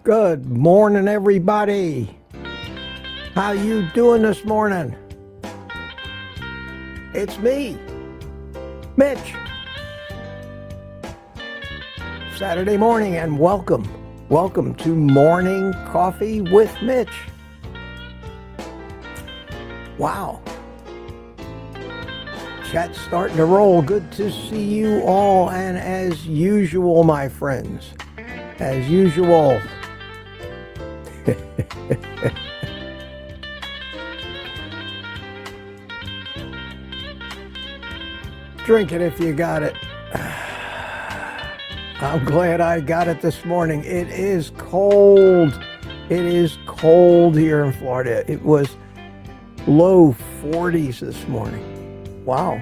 Good morning, everybody. How you doing this morning? It's me, Mitch. Saturday morning, and welcome. Welcome to Morning Coffee with Mitch. Wow. Chat's starting to roll. Good to see you all, and as usual, my friends, as usual, drink it if you got it. I'm glad I got it this morning. It is cold. It is cold here in Florida. It was low 40s this morning. Wow.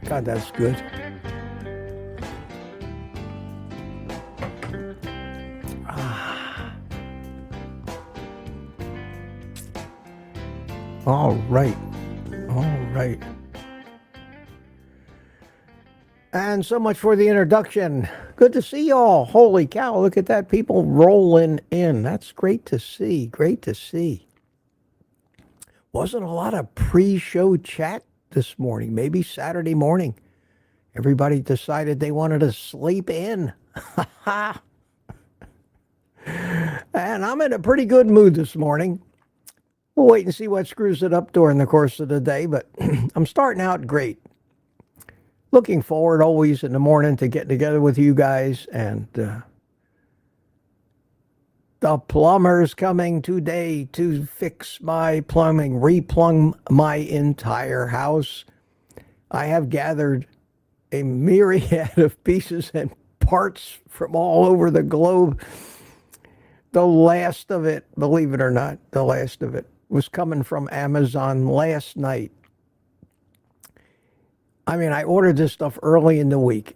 God, that's good. All right. And so much for the introduction. Good to see y'all. Holy cow, look at that, people rolling in. That's great to see. Great to see. Wasn't a lot of pre-show chat this morning. Maybe Saturday morning. Everybody decided they wanted to sleep in. And I'm in a pretty good mood this morning. We'll wait and see what screws it up during the course of the day, but I'm starting out great. Looking forward always in the morning to getting together with you guys, and the plumber's coming today to fix my plumbing, replumb my entire house. I have gathered a myriad of pieces and parts from all over the globe. The last of it, believe it or not, the last of it was coming from Amazon last night. I mean, I ordered this stuff early in the week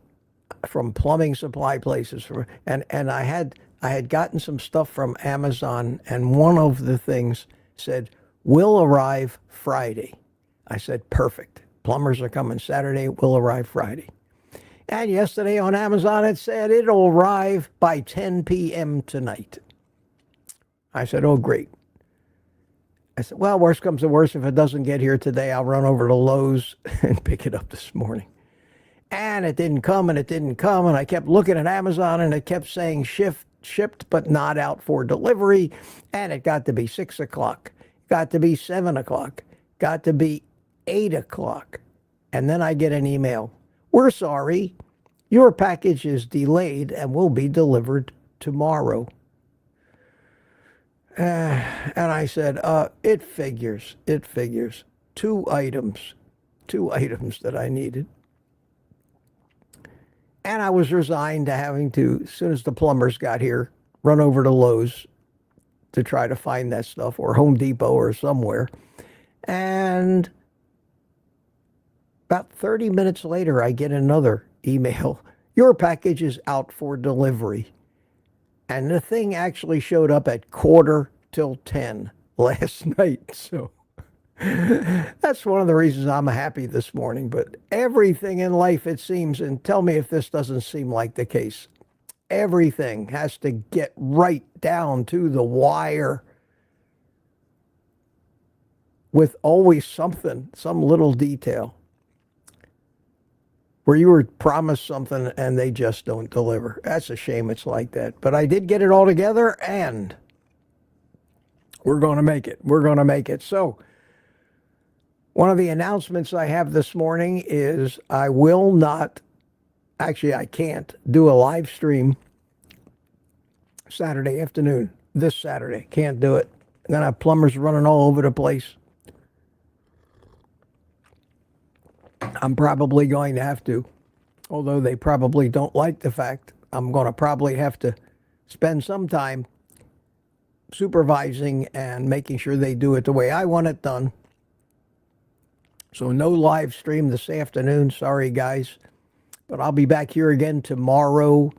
from plumbing supply places, and I had gotten some stuff from Amazon, and one of the things said, will arrive Friday. I said, perfect. Plumbers are coming Saturday, will arrive Friday. And yesterday on Amazon, it said it'll arrive by 10 p.m. tonight. I said, oh, great. I said, well, worst comes to worst, if it doesn't get here today, I'll run over to Lowe's and pick it up this morning. And it didn't come, and it didn't come, and I kept looking at Amazon, and it kept saying shipped but not out for delivery, and it got to be 6 o'clock, got to be 7 o'clock, got to be 8 o'clock, and then I get an email. We're sorry, your package is delayed and will be delivered tomorrow. And I said, it figures. Two items that I needed. And I was resigned to having to, as soon as the plumbers got here, run over to Lowe's to try to find that stuff, or Home Depot or somewhere. And about 30 minutes later, I get another email. Your package is out for delivery. And the thing actually showed up at 9:45 last night. So that's one of the reasons I'm happy this morning. But everything in life, it seems, and tell me if this doesn't seem like the case, everything has to get right down to the wire, with always something, some little detail, where you were promised something and they just don't deliver. That's a shame it's like that. But I did get it all together, and we're going to make it. We're going to make it. So one of the announcements I have this morning is I will not, actually I can't do a live stream Saturday afternoon. This Saturday. Can't do it. I'm going to have plumbers running all over the place. I'm probably going to have to, although they probably don't like the fact, I'm going to probably have to spend some time supervising and making sure they do it the way I want it done. So no live stream this afternoon. Sorry, guys. But I'll be back here again tomorrow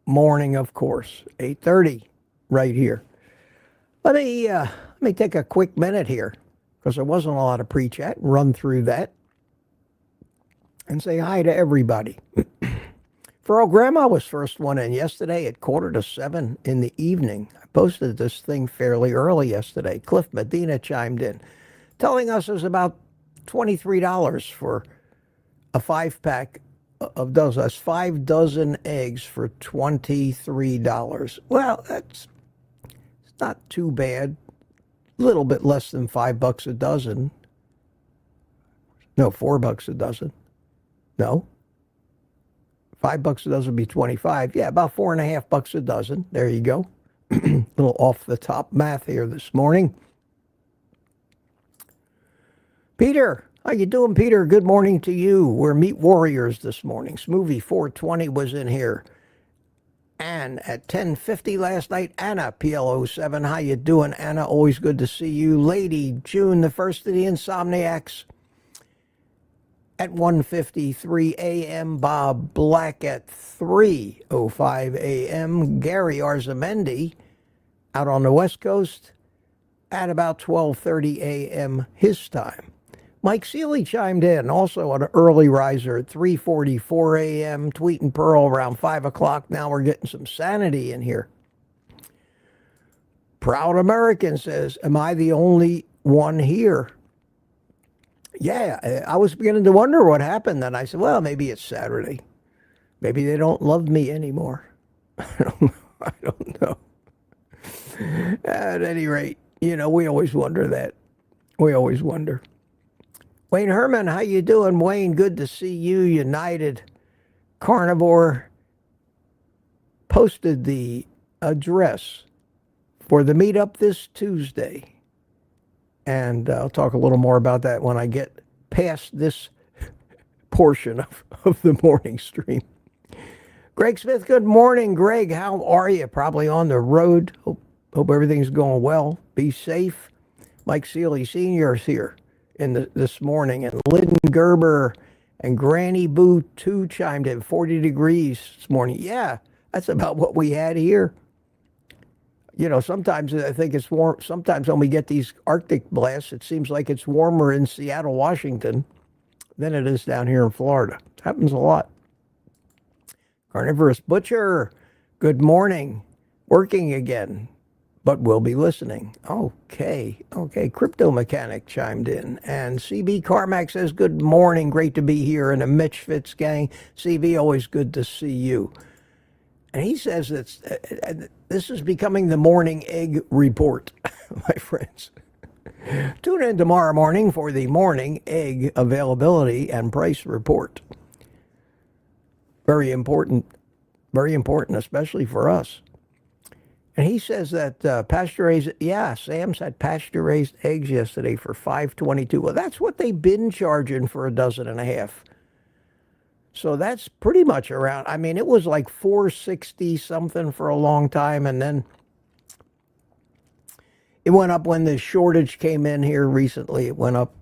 morning, of course, 8:30 right here. Let me take a quick minute here, because there wasn't a lot of pre-chat, run through that and say hi to everybody. For old Grandma was first one in yesterday at 6:45 in the evening. I posted this thing fairly early yesterday. Cliff Medina chimed in, telling us it was about $23 for a 5-pack of dozen. That's 5 dozen eggs for $23. Well, it's not too bad. A little bit less than $5 a dozen. No, $4 a dozen. No. $5 a dozen would be 25. Yeah, about $4.50 a dozen. There you go. A little off the top math here this morning. Peter, how you doing, Peter? Good morning to you. We're Meat Warriors this morning. Smoothie 420 was in here. And at 10:50 last night, Anna, PL07. How you doing, Anna? Always good to see you. Lady June, the first of the Insomniacs. At 1:53 a.m., Bob Black at 3:05 a.m., Gary Arzamendi out on the West Coast at about 12:30 a.m. his time. Mike Seeley chimed in, also an early riser at 3:44 a.m., Tweet and Pearl around 5 o'clock. Now we're getting some sanity in here. Proud American says, am I the only one here? Yeah, I was beginning to wonder what happened. And I said, well, maybe it's Saturday. Maybe they don't love me anymore. I don't know. At any rate, you know, we always wonder that. We always wonder. Wayne Herman, how you doing, Wayne? Good to see you. United Carnivore posted the address for the meetup this Tuesday. And I'll talk a little more about that when I get past this portion of the morning stream. Greg Smith, good morning. Greg, how are you? Probably on the road. Hope everything's going well. Be safe. Mike Seeley Sr. is here this morning. And Lynn Gerber and Granny Boo 2 chimed in. 40 degrees this morning. Yeah, that's about what we had here. You know, sometimes I think it's warm. Sometimes when we get these Arctic blasts, it seems like it's warmer in Seattle, Washington than it is down here in Florida. It happens a lot. Carnivorous Butcher, good morning. Working again, but we'll be listening. Okay. Crypto Mechanic chimed in. And CB Carmack says, good morning. Great to be here in the Mitch Fitz gang. CB, always good to see you. And he says that this is becoming the morning egg report, my friends. Tune in tomorrow morning for the morning egg availability and price report. Very important, especially for us. And he says that pasture-raised, yeah, Sam's had pasture-raised eggs yesterday for $5.22. Well, that's what they've been charging for a dozen and a half. So that's pretty much around, I mean, it was like $4.60 something for a long time, and then it went up when the shortage came in here recently. It went up,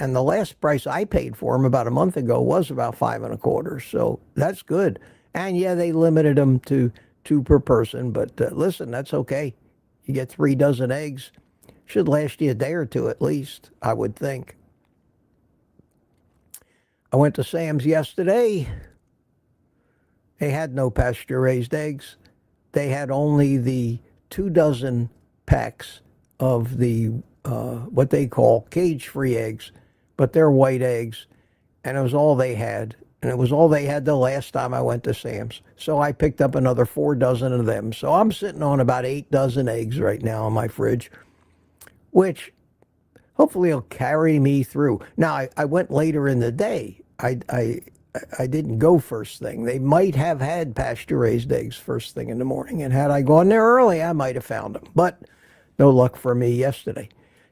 and the last price I paid for them about a month ago was about $5.25. So that's good. And yeah, they limited them to 2 per person, but listen, that's okay. You get 3 dozen eggs. Should last you a day or 2 at least, I would think. I went to Sam's yesterday. They had no pasture-raised eggs. They had only the 2 dozen packs of the what they call cage-free eggs, but they're white eggs, and it was all they had. And it was all they had the last time I went to Sam's. So I picked up another 4 dozen of them. So I'm sitting on about 8 dozen eggs right now in my fridge, which hopefully will carry me through. Now, I went later in the day. I didn't go first thing. They might have had pasture-raised eggs first thing in the morning. And had I gone there early, I might have found them. But No luck for me yesterday.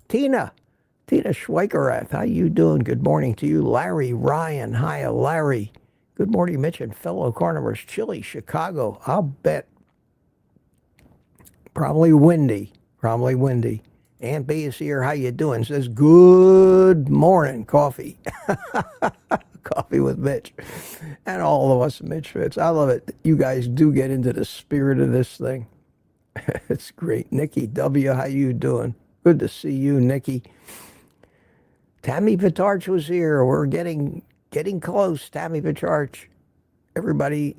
Tina Schweikerath, how you doing? Good morning to you. Larry Ryan, hi, Larry. Good morning, Mitch and fellow carnivores. Chilly, Chicago, I'll bet. Probably windy. Aunt B is here. How you doing? Says, good morning, coffee. Coffee with Mitch. And all of us Mitch fits. I love it. You guys do get into the spirit of this thing. It's great. Nikki W., how you doing? Good to see you, Nikki. Tammy Pitarch was here. We're getting close. Tammy Pitarch. Everybody,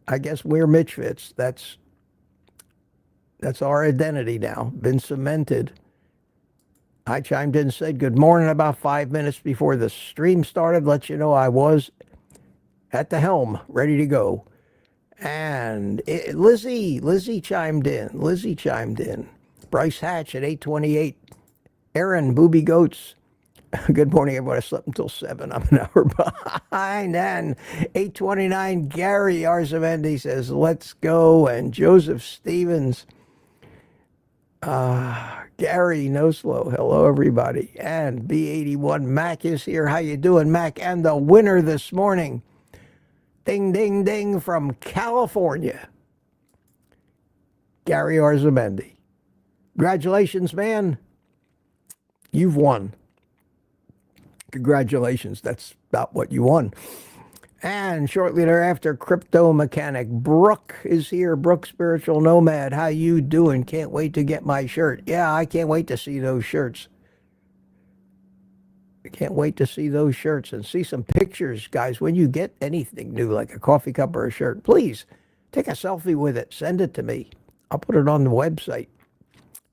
I guess we're Mitch fits. That's our identity now. Been cemented. I chimed in and said good morning about 5 minutes before the stream started. Let you know I was at the helm, ready to go. And Lizzie chimed in. Bryce Hatch at 8:28. Aaron Booby Goats. Good morning, everyone. I slept until 7. I'm an hour behind. And 8:29. Gary Arzemendi says, let's go. And Joseph Stevens. Gary Noslow. Hello, everybody. And B81. Mac is here. How you doing, Mac? And the winner this morning. Ding, ding, ding, from California. Gary Arzemendi. Congratulations, man. You've won. Congratulations. That's about what you won. And shortly thereafter, Crypto Mechanic Brooke is here. Brooke, Spiritual Nomad. How you doing? Can't wait to get my shirt. Yeah, I can't wait to see those shirts. I can't wait to see those shirts and see some pictures, guys. When you get anything new, like a coffee cup or a shirt, please take a selfie with it. Send it to me. I'll put it on the website.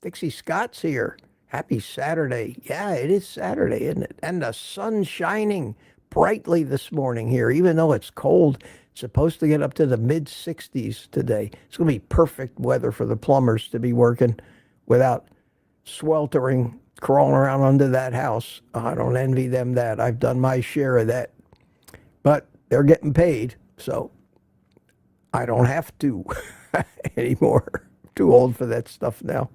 Dixie Scott's here. Happy Saturday. Yeah, it is Saturday, isn't it? And the sun's shining brightly this morning here, even though it's cold. It's supposed to get up to the mid-60s today. It's going to be perfect weather for the plumbers to be working without sweltering, crawling around under that house. I don't envy them that. I've done my share of that. But they're getting paid, so I don't have to anymore. Too old for that stuff now.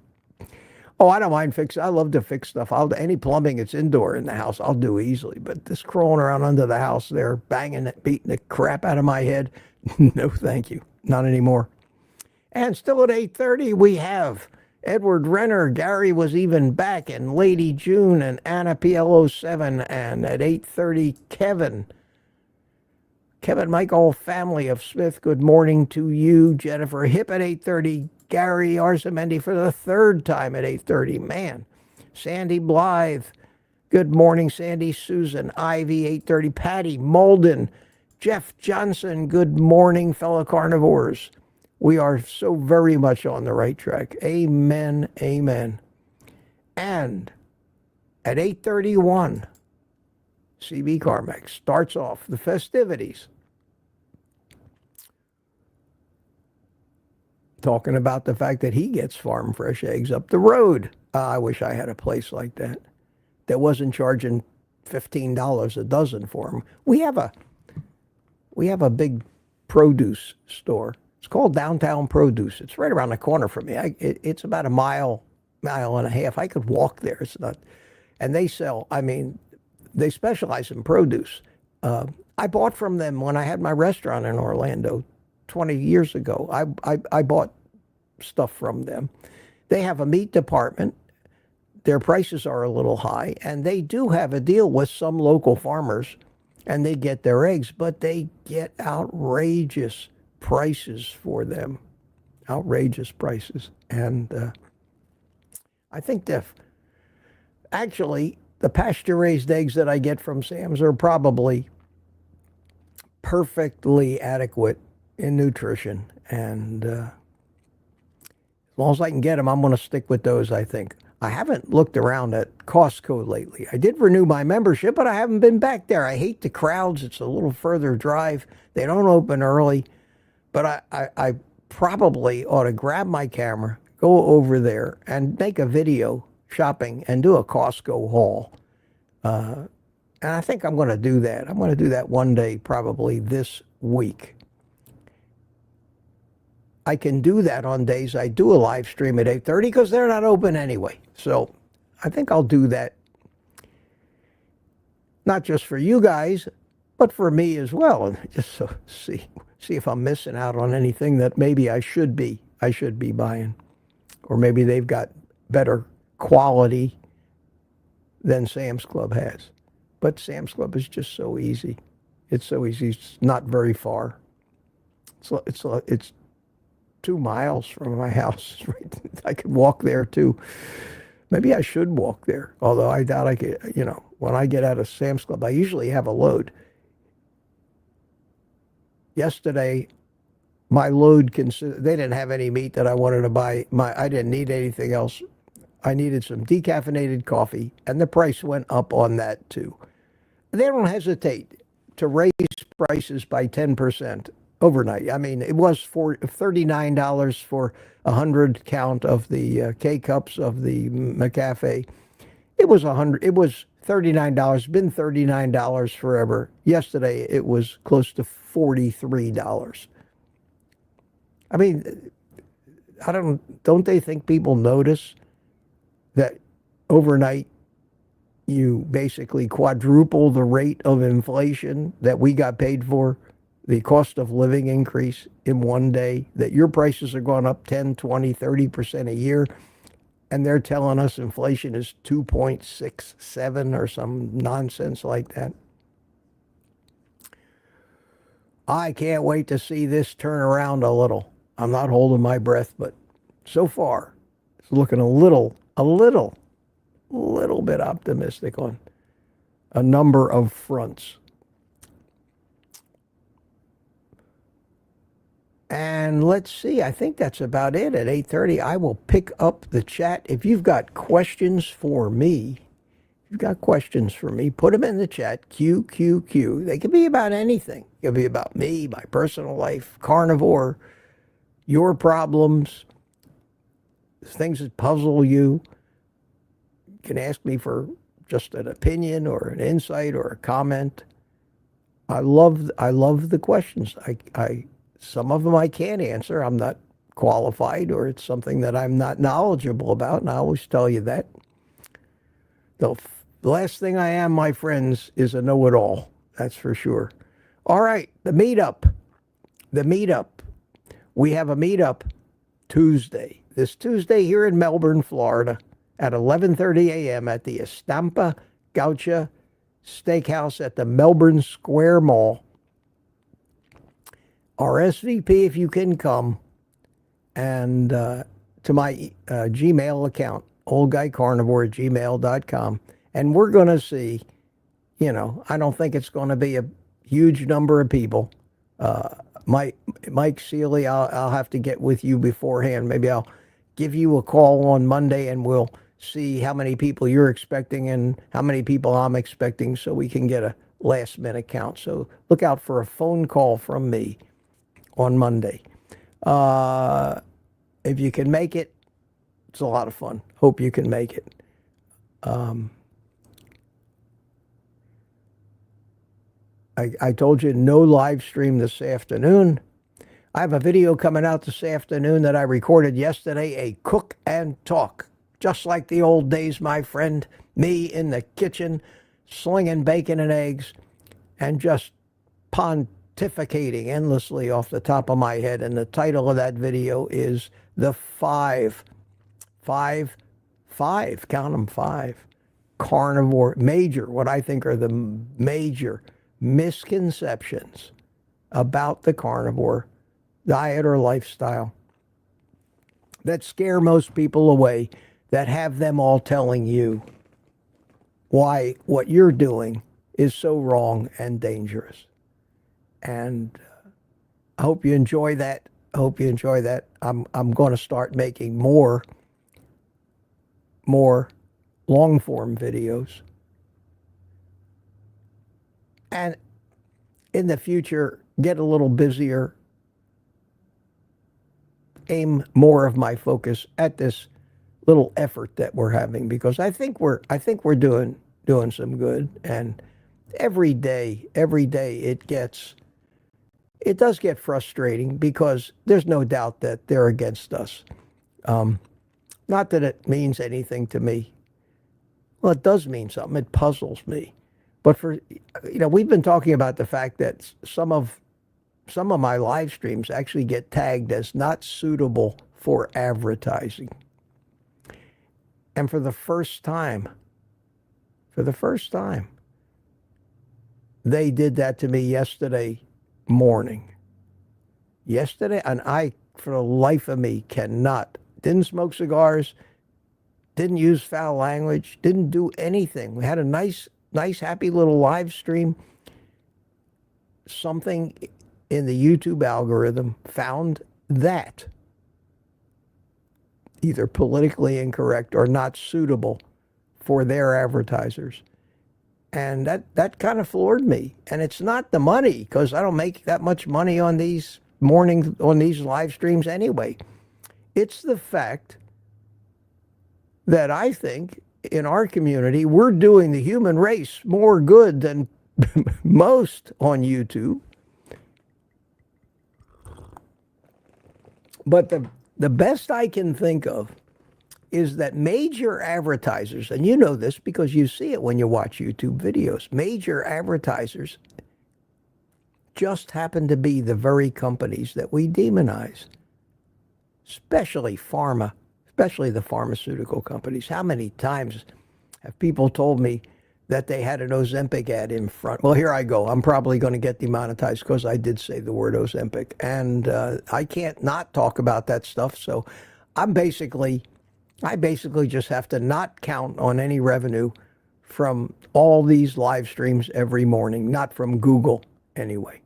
Oh, I don't mind fixing. I love to fix stuff. Any plumbing that's indoor in the house, I'll do easily. But this crawling around under the house there, banging it, beating the crap out of my head, no thank you. Not anymore. And still at 8:30, we have Edward Renner. Gary was even back, and Lady June, and Anna PL07. And at 8:30, Kevin Michael, family of Smith, good morning to you. Jennifer Hip at 8:30. Gary Arzemendi for the third time at 8:30. Man. Sandy Blythe. Good morning, Sandy. Susan Ivy, 8:30. Patty Molden. Jeff Johnson. Good morning, fellow carnivores. We are so very much on the right track. Amen. Amen. And at 8:31, CB Carmack starts off the festivities. Talking about the fact that he gets farm fresh eggs up the road. I wish I had a place like that wasn't charging $15 a dozen for them. We have a big produce store. It's called Downtown Produce. It's right around the corner from me. It's about a mile and a half. I could walk there. It's not, and they sell. I mean, they specialize in produce. I bought from them when I had my restaurant in Orlando 20 years ago. I bought stuff from them. They have a meat department. Their prices are a little high, and they do have a deal with some local farmers, and they get their eggs, but they get outrageous prices for them. Outrageous prices. And I think actually the pasture-raised eggs that I get from Sam's are probably perfectly adequate in nutrition, and as long as I can get them, I'm going to stick with those, I think. I haven't looked around at Costco lately. I did renew my membership, but I haven't been back there. I hate the crowds. It's a little further drive. They don't open early, but I probably ought to grab my camera, go over there, and make a video shopping and do a Costco haul. And I think I'm going to do that. I'm going to do that one day, probably this week. I can do that on days I do a live stream at 8:30 because they're not open anyway. So I think I'll do that, not just for you guys, but for me as well, and just so see if I'm missing out on anything that maybe I should be buying, or maybe they've got better quality than Sam's Club has. But Sam's Club is just so easy. It's so easy. It's not very far. It's 2 miles from my house. Right? I could walk there too. Maybe I should walk there, although I doubt I could. When I get out of Sam's Club, I usually have a load. Yesterday, my load they didn't have any meat that I wanted to buy. I didn't need anything else. I needed some decaffeinated coffee, and the price went up on that too. They don't hesitate to raise prices by 10% overnight. I mean, it was for $39 for 100 count of the K-cups of the McCafe. It was $39. Been $39 forever. Yesterday, it was close to $43. I mean, don't they think people notice that overnight you basically quadruple the rate of inflation that we got paid for, the cost of living increase in one day, that your prices are going up 10, 20, 30% a year, and they're telling us inflation is 2.67 or some nonsense like that. I can't wait to see this turn around a little. I'm not holding my breath, but so far it's looking a little bit optimistic on a number of fronts. And let's see, I think that's about it. At 8:30, I will pick up the chat. If you've got questions for me, put them in the chat. QQQ. They can be about anything. It can be about me, my personal life, carnivore, your problems, things that puzzle you. You can ask me for just an opinion or an insight or a comment. I love the questions. Some of them I can't answer. I'm not qualified, or it's something that I'm not knowledgeable about, and I always tell you that. The last thing I am, my friends, is a know-it-all. That's for sure. All right, the meetup. We have a meetup this Tuesday here in Melbourne, Florida, at 11:30 a.m. at the Estampa Gaucha Steakhouse at the Melbourne Square Mall. RSVP if you can come, and to my Gmail account, OldGuyCarnivore@gmail.com. And we're going to see, I don't think it's going to be a huge number of people. Mike Seeley, I'll have to get with you beforehand. Maybe I'll give you a call on Monday, and we'll see how many people you're expecting and how many people I'm expecting, so we can get a last minute count. So look out for a phone call from me on Monday. If you can make it, it's a lot of fun. Hope you can make it. I told you no live stream this afternoon. I have a video coming out this afternoon that I recorded yesterday, a cook and talk. Just like the old days, my friend. Me in the kitchen, slinging bacon and eggs, and just pontificating endlessly off the top of my head. And the title of that video is the five, count them, five carnivore, what I think are the major misconceptions about the carnivore diet or lifestyle that scare most people away, that have them all telling you why what you're doing is so wrong and dangerous. And I hope you enjoy that. I'm going to start making more long form videos. And in the future, get a little busier, aim more of my focus at this little effort that we're having, because I think we're doing some good. And every day it gets it does get frustrating because there's no doubt that they're against us. Not that it means anything to me. Well, it does mean something. It puzzles me. But we've been talking about the fact that some of my live streams actually get tagged as not suitable for advertising. And for the first time, they did that to me yesterday morning. And I, for the life of me, didn't smoke cigars, didn't use foul language, didn't do anything. We had a nice, happy little live stream. Something in the YouTube algorithm found that either politically incorrect or not suitable for their advertisers. And that kind of floored me. And it's not the money, because I don't make that much money on these live streams anyway. It's the fact that I think in our community, we're doing the human race more good than most on YouTube. But the best I can think of is that major advertisers, and you know this because you see it when you watch YouTube videos, major advertisers just happen to be the very companies that we demonize, especially the pharmaceutical companies. How many times have people told me that they had an Ozempic ad in front? Well, here I go. I'm probably going to get demonetized because I did say the word Ozempic. And I can't not talk about that stuff. So I basically just have to not count on any revenue from all these live streams every morning. Not from Google anyway.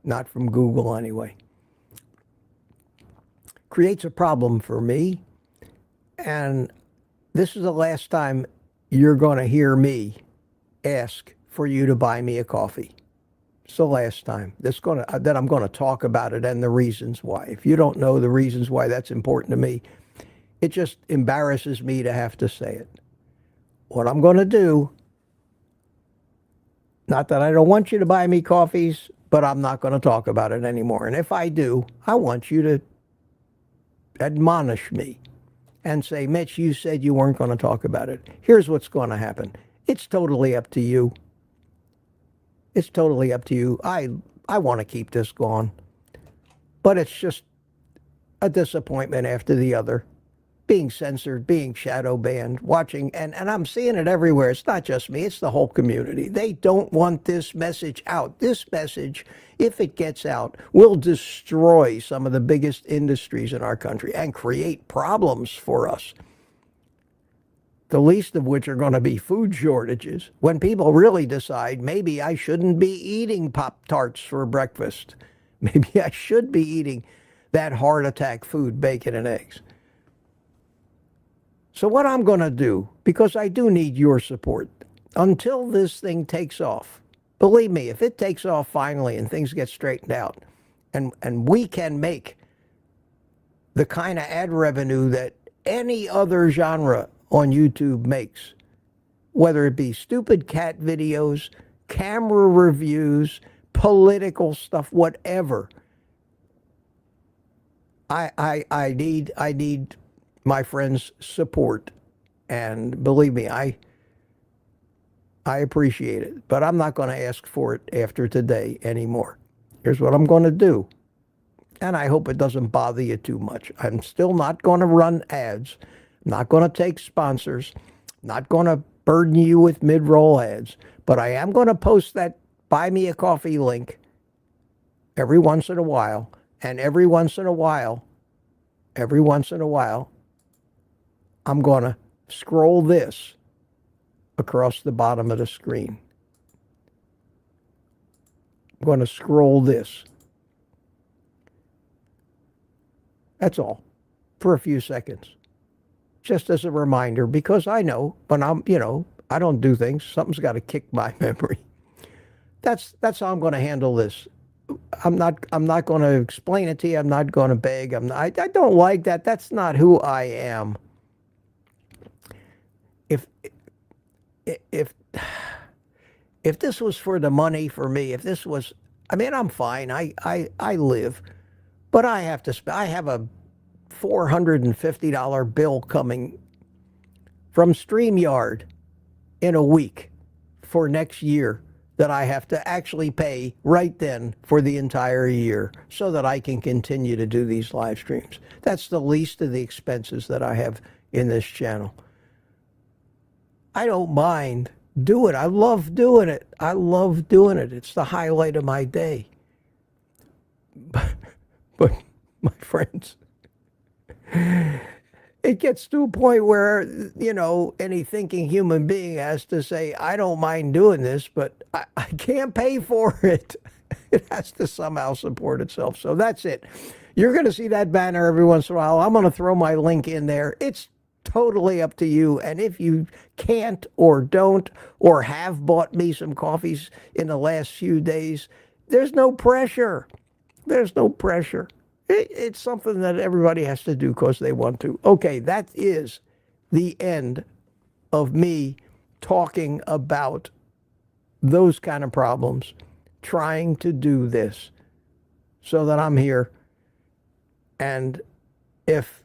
Creates a problem for me. And this is the last time you're going to hear me ask for you to buy me a coffee. It's the last time that I'm going to talk about it and the reasons why. If you don't know the reasons why that's important to me, it just embarrasses me to have to say it. What I'm going to do, not that I don't want you to buy me coffees, but I'm not going to talk about it anymore. And if I do, I want you to admonish me and say, Mitch, you said you weren't going to talk about it. Here's what's going to happen. It's totally up to you. I want to keep this going. But it's just a disappointment after the other. Being censored, being shadow banned, watching, and I'm seeing it everywhere. It's not just me, it's the whole community. They don't want this message out. This message, if it gets out, will destroy some of the biggest industries in our country and create problems for us. The least of which are going to be food shortages. When people really decide, maybe I shouldn't be eating Pop-Tarts for breakfast. Maybe I should be eating that heart attack food, bacon and eggs. So what I'm going to do, because I do need your support, until this thing takes off, believe me, if it takes off finally and things get straightened out, and we can make the kind of ad revenue that any other genre on YouTube makes, whether it be stupid cat videos, camera reviews, political stuff, whatever, I need my friends' support, and believe me, I appreciate it, but I'm not going to ask for it after today anymore. Here's what I'm going to do, and I hope it doesn't bother you too much. I'm still not going to run ads, not going to take sponsors, not going to burden you with mid-roll ads, but I am going to post that buy me a coffee link every once in a while, and every once in a while, I'm going to scroll this across the bottom of the screen. I'm going to scroll this. That's all, for a few seconds. Just as a reminder, because I know when I don't do things, something's got to kick my memory. That's how I'm going to handle this. I'm not going to explain it to you. I'm not going to beg. I don't like that. That's not who I am. If this was for the money for me, if this was I mean, I'm fine. I live, but I have to. I have a $450 bill coming from StreamYard in a week for next year that I have to actually pay right then for the entire year so that I can continue to do these live streams. That's the least of the expenses that I have in this channel. I don't mind doing it. I love doing it. I love doing it. It's the highlight of my day. But my friends, it gets to a point where, you know, any thinking human being has to say, I don't mind doing this, but I can't pay for it. It has to somehow support itself. So that's it. You're going to see that banner every once in a while. I'm going to throw my link in there. It's totally up to you. And if you can't or don't or have bought me some coffees in the last few days, there's no pressure. There's no pressure. It's something that everybody has to do because they want to. Okay, that is the end of me talking about those kind of problems, trying to do this so that I'm here. And if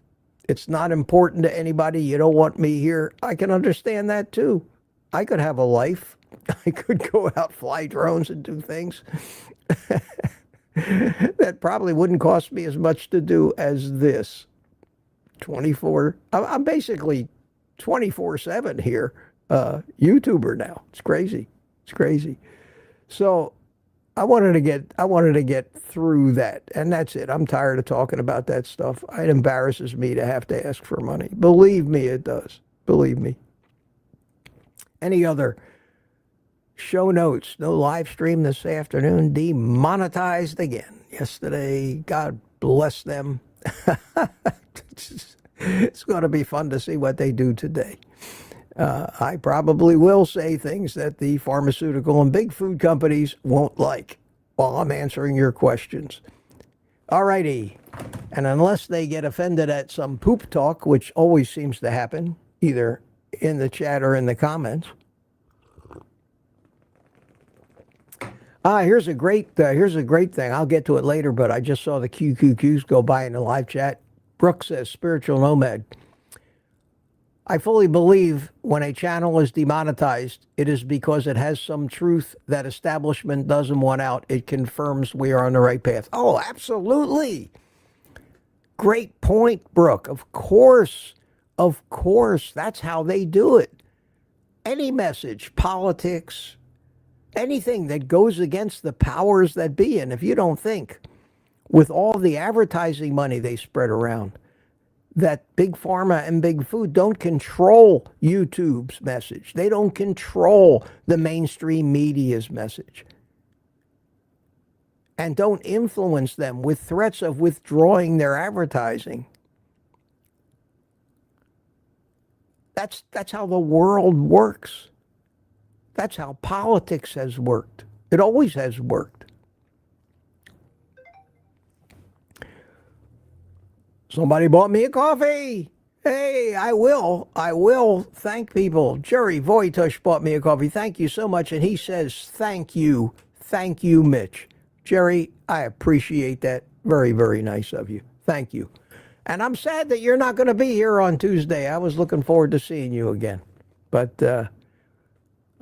it's not important to anybody, you don't want me here, I can understand that too. I could have a life. I could go out, fly drones and do things. That probably wouldn't cost me as much to do as this. I'm basically 24/7 here, YouTuber now. It's crazy. It's crazy. So I wanted to get through that, and that's it. I'm tired of talking about that stuff. It embarrasses me to have to ask for money. Believe me, it does. Believe me. Any other show notes? No live stream this afternoon. Demonetized again yesterday. God bless them. It's going to be fun to see what they do today. I probably will say things that the pharmaceutical and big food companies won't like while I'm answering your questions. All righty. And unless they get offended at some poop talk, which always seems to happen, either in the chat or in the comments. Here's a great thing. I'll get to it later, but I just saw the QQQs go by in the live chat. Brooke says, spiritual nomad. I fully believe when a channel is demonetized, it is because it has some truth that establishment doesn't want out. It confirms we are on the right path. Oh, absolutely. Great point, Brooke. Of course. Of course. That's how they do it. Any message, politics, anything that goes against the powers that be, and if you don't think, with all the advertising money they spread around, that big pharma and big food don't control YouTube's message. They don't control the mainstream media's message. And don't influence them with threats of withdrawing their advertising. That's how the world works. That's how politics has worked. It always has worked. Somebody bought me a coffee. Hey, I will thank people. Jerry Voitush bought me a coffee. Thank you so much. And he says, thank you, Mitch. Jerry, I appreciate that. Very, very nice of you. Thank you. And I'm sad that you're not going to be here on Tuesday. I was looking forward to seeing you again. But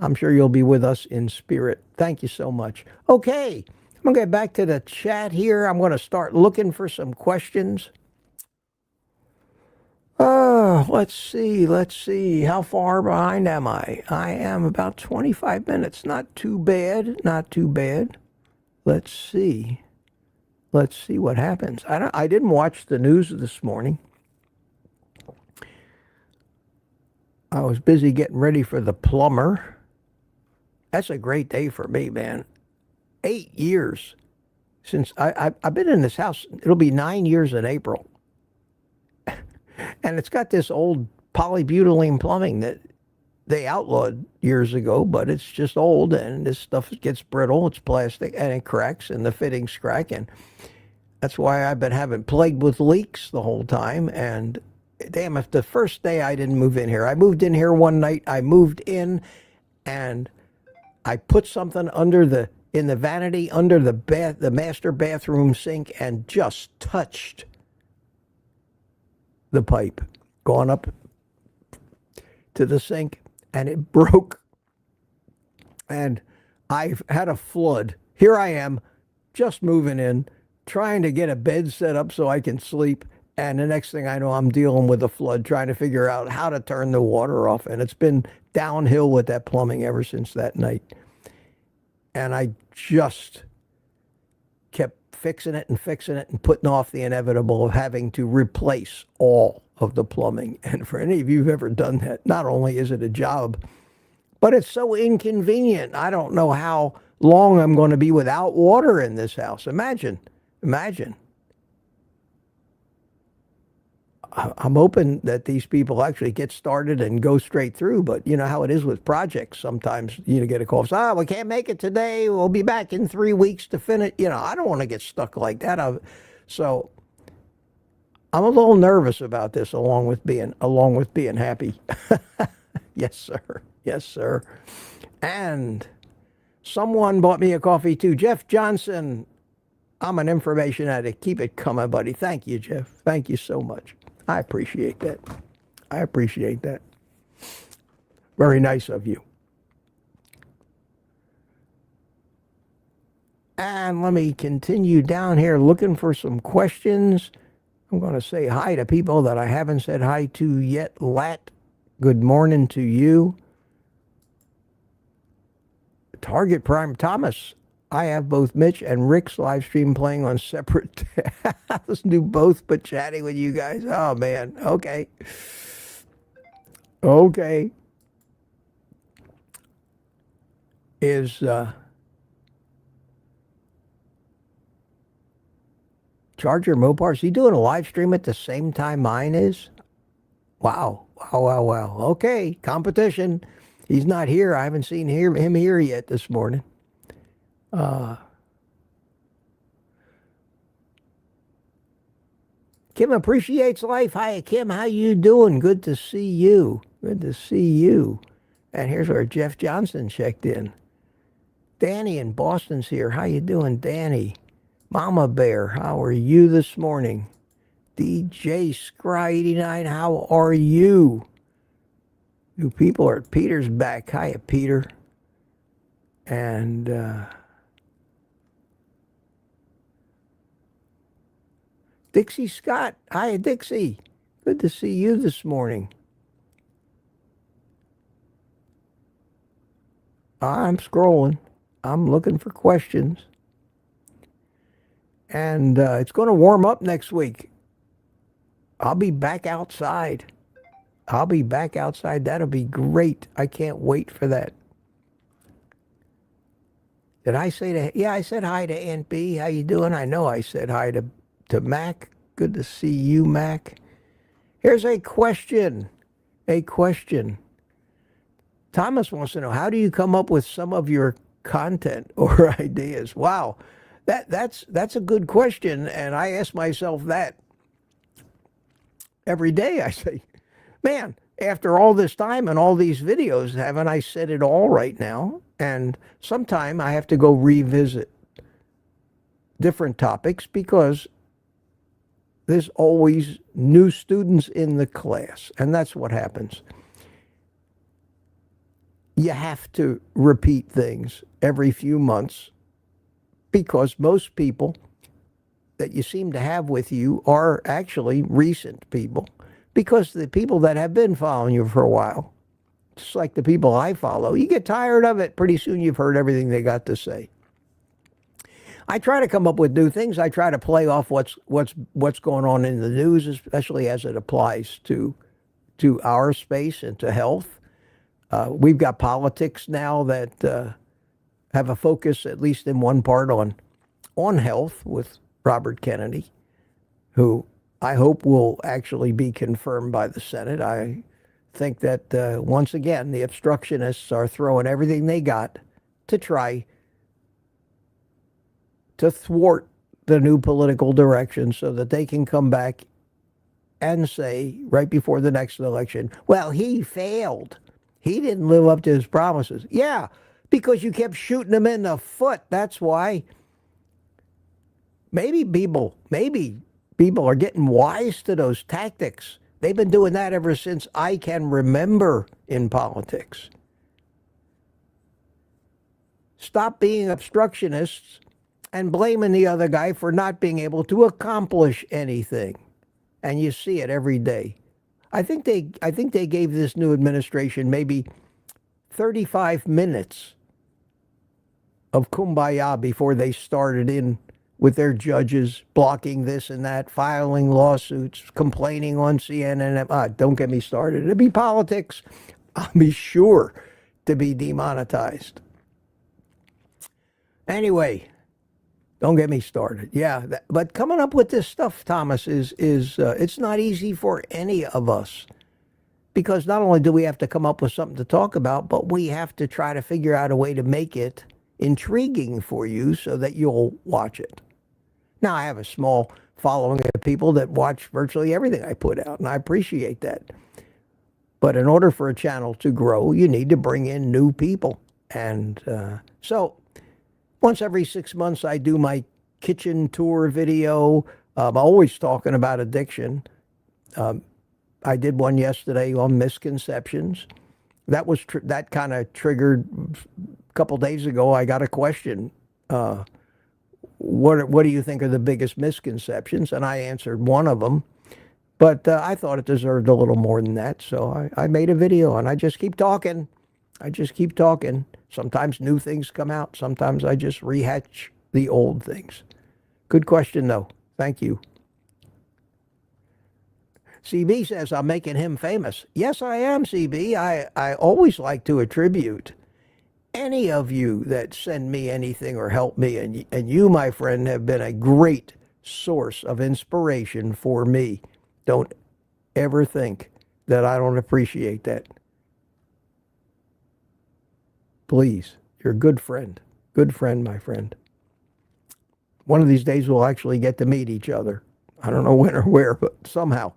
I'm sure you'll be with us in spirit. Thank you so much. Okay, I'm going to get back to the chat here. I'm going to start looking for some questions. Let's see. How far behind am I? I am about 25 minutes. Not too bad. Let's see what happens. I didn't watch the news this morning. I was busy getting ready for the plumber. That's a great day for me, man. 8 years since I've been in this house. It'll be 9 years in April. And it's got this old polybutylene plumbing that they outlawed years ago, but it's just old, and this stuff gets brittle. It's plastic, and it cracks, and the fittings crack, and that's why I've been having plagued with leaks the whole time. And damn, if the first day I didn't move in here. I moved in here one night. I moved in, and I put something under the in the vanity under the master bathroom sink and just touched the pipe, gone up to the sink, and it broke. And I've had a flood. Here I am, just moving in, trying to get a bed set up so I can sleep. And the next thing I know, I'm dealing with a flood, trying to figure out how to turn the water off. And it's been downhill with that plumbing ever since that night. And I just kept fixing it and putting off the inevitable of having to replace all of the plumbing. And for any of you who've ever done that, not only is it a job, but it's so inconvenient. I don't know how long I'm going to be without water in this house. Imagine. I'm hoping that these people actually get started and go straight through, but you know how it is with projects. Sometimes you get a call, we can't make it today. We'll be back in 3 weeks to finish. I don't want to get stuck like that. So I'm a little nervous about this, along with being happy. Yes, sir. Yes, sir. And someone bought me a coffee too. Jeff Johnson. I'm an information addict. Keep it coming, buddy. Thank you, Jeff. Thank you so much. I appreciate that. Very nice of you. And let me continue down here looking for some questions. I'm going to say hi to people that I haven't said hi to yet. Lat, good morning to you. Target Prime Thomas. I have both Mitch and Rick's live stream playing on separate tabs. Do both but chatting with you guys. Oh, man. Okay. Is Charger Mopar, is he doing a live stream at the same time mine is? Wow. Okay. Competition. He's not here. I haven't seen him here yet this morning. Kim appreciates life. Hi, Kim. How you doing? Good to see you. And here's where Jeff Johnson checked in. Danny in Boston's here. How you doing, Danny? Mama Bear, how are you this morning? DJ Scry89, how are you? You people are at Peter's back. Hiya, Peter. And Dixie Scott. Hi, Dixie. Good to see you this morning. I'm scrolling. I'm looking for questions. And it's going to warm up next week. I'll be back outside. That'll be great. I can't wait for that. Did I say I said hi to Aunt B. How you doing? I know I said hi to Mac. Good to see you, Mac. Here's a question. Thomas wants to know, how do you come up with some of your content or ideas? Wow. That's a good question, and I ask myself that every day. I say, man, after all this time and all these videos, haven't I said it all right now? And sometime I have to go revisit different topics because there's always new students in the class, and that's what happens. You have to repeat things every few months because most people that you seem to have with you are actually recent people, because the people that have been following you for a while, just like the people I follow, you get tired of it. Pretty soon you've heard everything they got to say. I try to come up with new things. I try to play off what's going on in the news, especially as it applies to our space and to health. We've got politics now that have a focus, at least in one part, on health with Robert Kennedy, who I hope will actually be confirmed by the Senate. I think that once again, the obstructionists are throwing everything they got to try to thwart the new political direction so that they can come back and say right before the next election, well, he failed. He didn't live up to his promises. Yeah, Because you kept shooting them in the foot. That's why. Maybe people are getting wise to those tactics. They've been doing that ever since I can remember in politics. Stop being obstructionists and blaming the other guy for not being able to accomplish anything. And you see it every day. I think they gave this new administration maybe 35 minutes of kumbaya before they started in with their judges blocking this and that, filing lawsuits, complaining on CNN. Don't get me started. It'll be politics. I'll be sure to be demonetized. Anyway, don't get me started. Yeah, but coming up with this stuff, Thomas, is it's not easy for any of us. Because not only do we have to come up with something to talk about, but we have to try to figure out a way to make it intriguing for you so that you'll watch it. Now, I have a small following of people that watch virtually everything I put out, and I appreciate that. But in order for a channel to grow, you need to bring in new people. And so once every 6 months, I do my kitchen tour video. I'm always talking about addiction. I did one yesterday on misconceptions. That kind of triggered a couple days ago. I got a question. What do you think are the biggest misconceptions? And I answered one of them, but I thought it deserved a little more than that. So I made a video, and I just keep talking. Sometimes new things come out. Sometimes I just rehatch the old things. Good question, though. Thank you. CB says, I'm making him famous. Yes, I am, CB. I always like to attribute any of you that send me anything or help me, and you, my friend, have been a great source of inspiration for me. Don't ever think that I don't appreciate that. Please, you're a good friend. Good friend, my friend. One of these days we'll actually get to meet each other. I don't know when or where, but somehow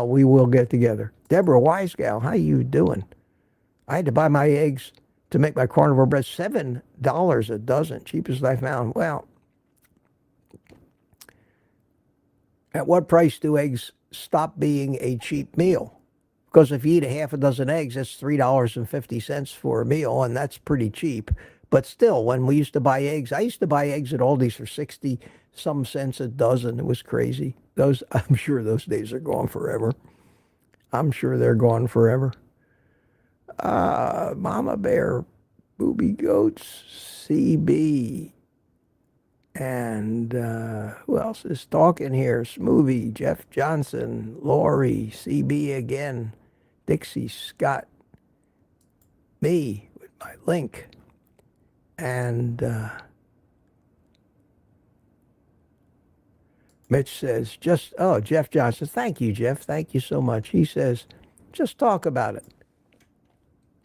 we will get together. Deborah Wisegal, how you doing? I had to buy my eggs to make my carnivore bread, $7 a dozen, cheapest I found. Well, at what price do eggs stop being a cheap meal? Because if you eat a half a dozen eggs, that's $3.50 for a meal, and that's pretty cheap. But still, when we used to buy eggs, I used to buy eggs at Aldi's for 60-some cents a dozen. It was crazy. I'm sure those days are gone forever. I'm sure they're gone forever. Mama Bear, Booby Goats, CB, and who else is talking here? Smoothie, Jeff Johnson, Lori, CB again, Dixie Scott, me with my link, and Mitch says, Jeff Johnson, thank you, Jeff, thank you so much. He says, just talk about it.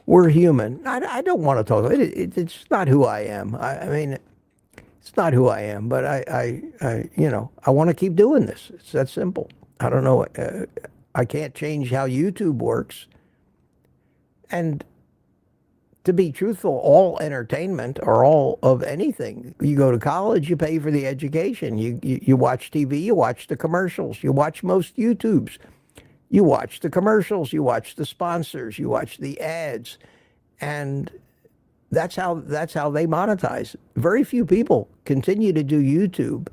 We're human. I don't want to talk about it. It's not who I am. I mean, it's not who I am, but I want to keep doing this. It's that simple. I don't know. I can't change how YouTube works. And to be truthful, all entertainment or all of anything, you go to college, you pay for the education. You watch TV, you watch the commercials, you watch most YouTubes. You watch the commercials, you watch the sponsors, you watch the ads, and that's how they monetize. Very few people continue to do YouTube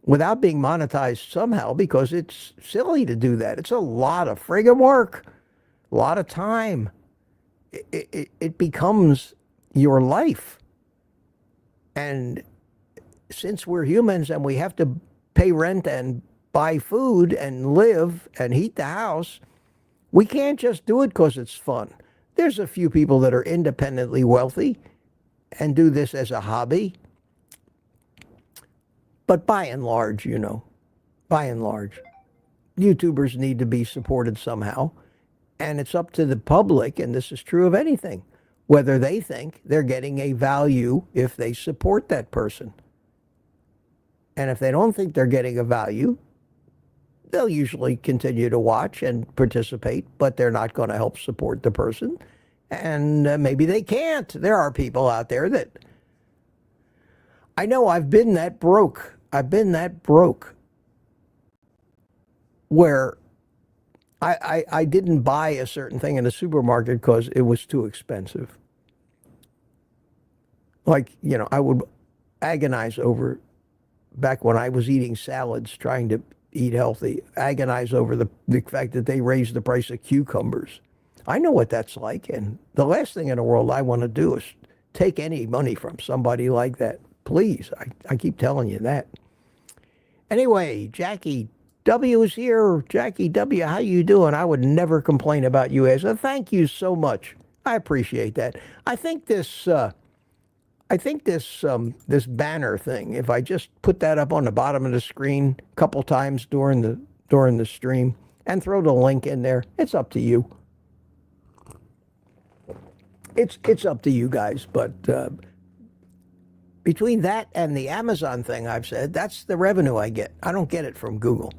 without being monetized somehow because it's silly to do that. It's a lot of friggin' work, a lot of time. It becomes your life. And since we're humans and we have to pay rent and buy food and live and heat the house, we can't just do it because it's fun. There's a few people that are independently wealthy and do this as a hobby. But by and large, YouTubers need to be supported somehow. And it's up to the public, and this is true of anything, whether they think they're getting a value if they support that person. And if they don't think they're getting a value, they'll usually continue to watch and participate, but they're not going to help support the person. And maybe they can't. There are people out there that, I know I've been that broke. I've been that broke where I didn't buy a certain thing in the supermarket because it was too expensive. Like, I would agonize over, back when I was eating salads, trying to eat healthy, agonize over the fact that they raised the price of cucumbers. I know what that's like, and the last thing in the world I want to do is take any money from somebody like that. Please, I keep telling you that. Anyway, Jackie W is here. Jackie W, how you doing? I would never complain about you as a thank you so much. I appreciate that. I think this this banner thing, if I just put that up on the bottom of the screen a couple times during the stream and throw the link in there, it's up to you. It's up to you guys, but between that and the Amazon thing I've said, that's the revenue I get. I don't get it from Google.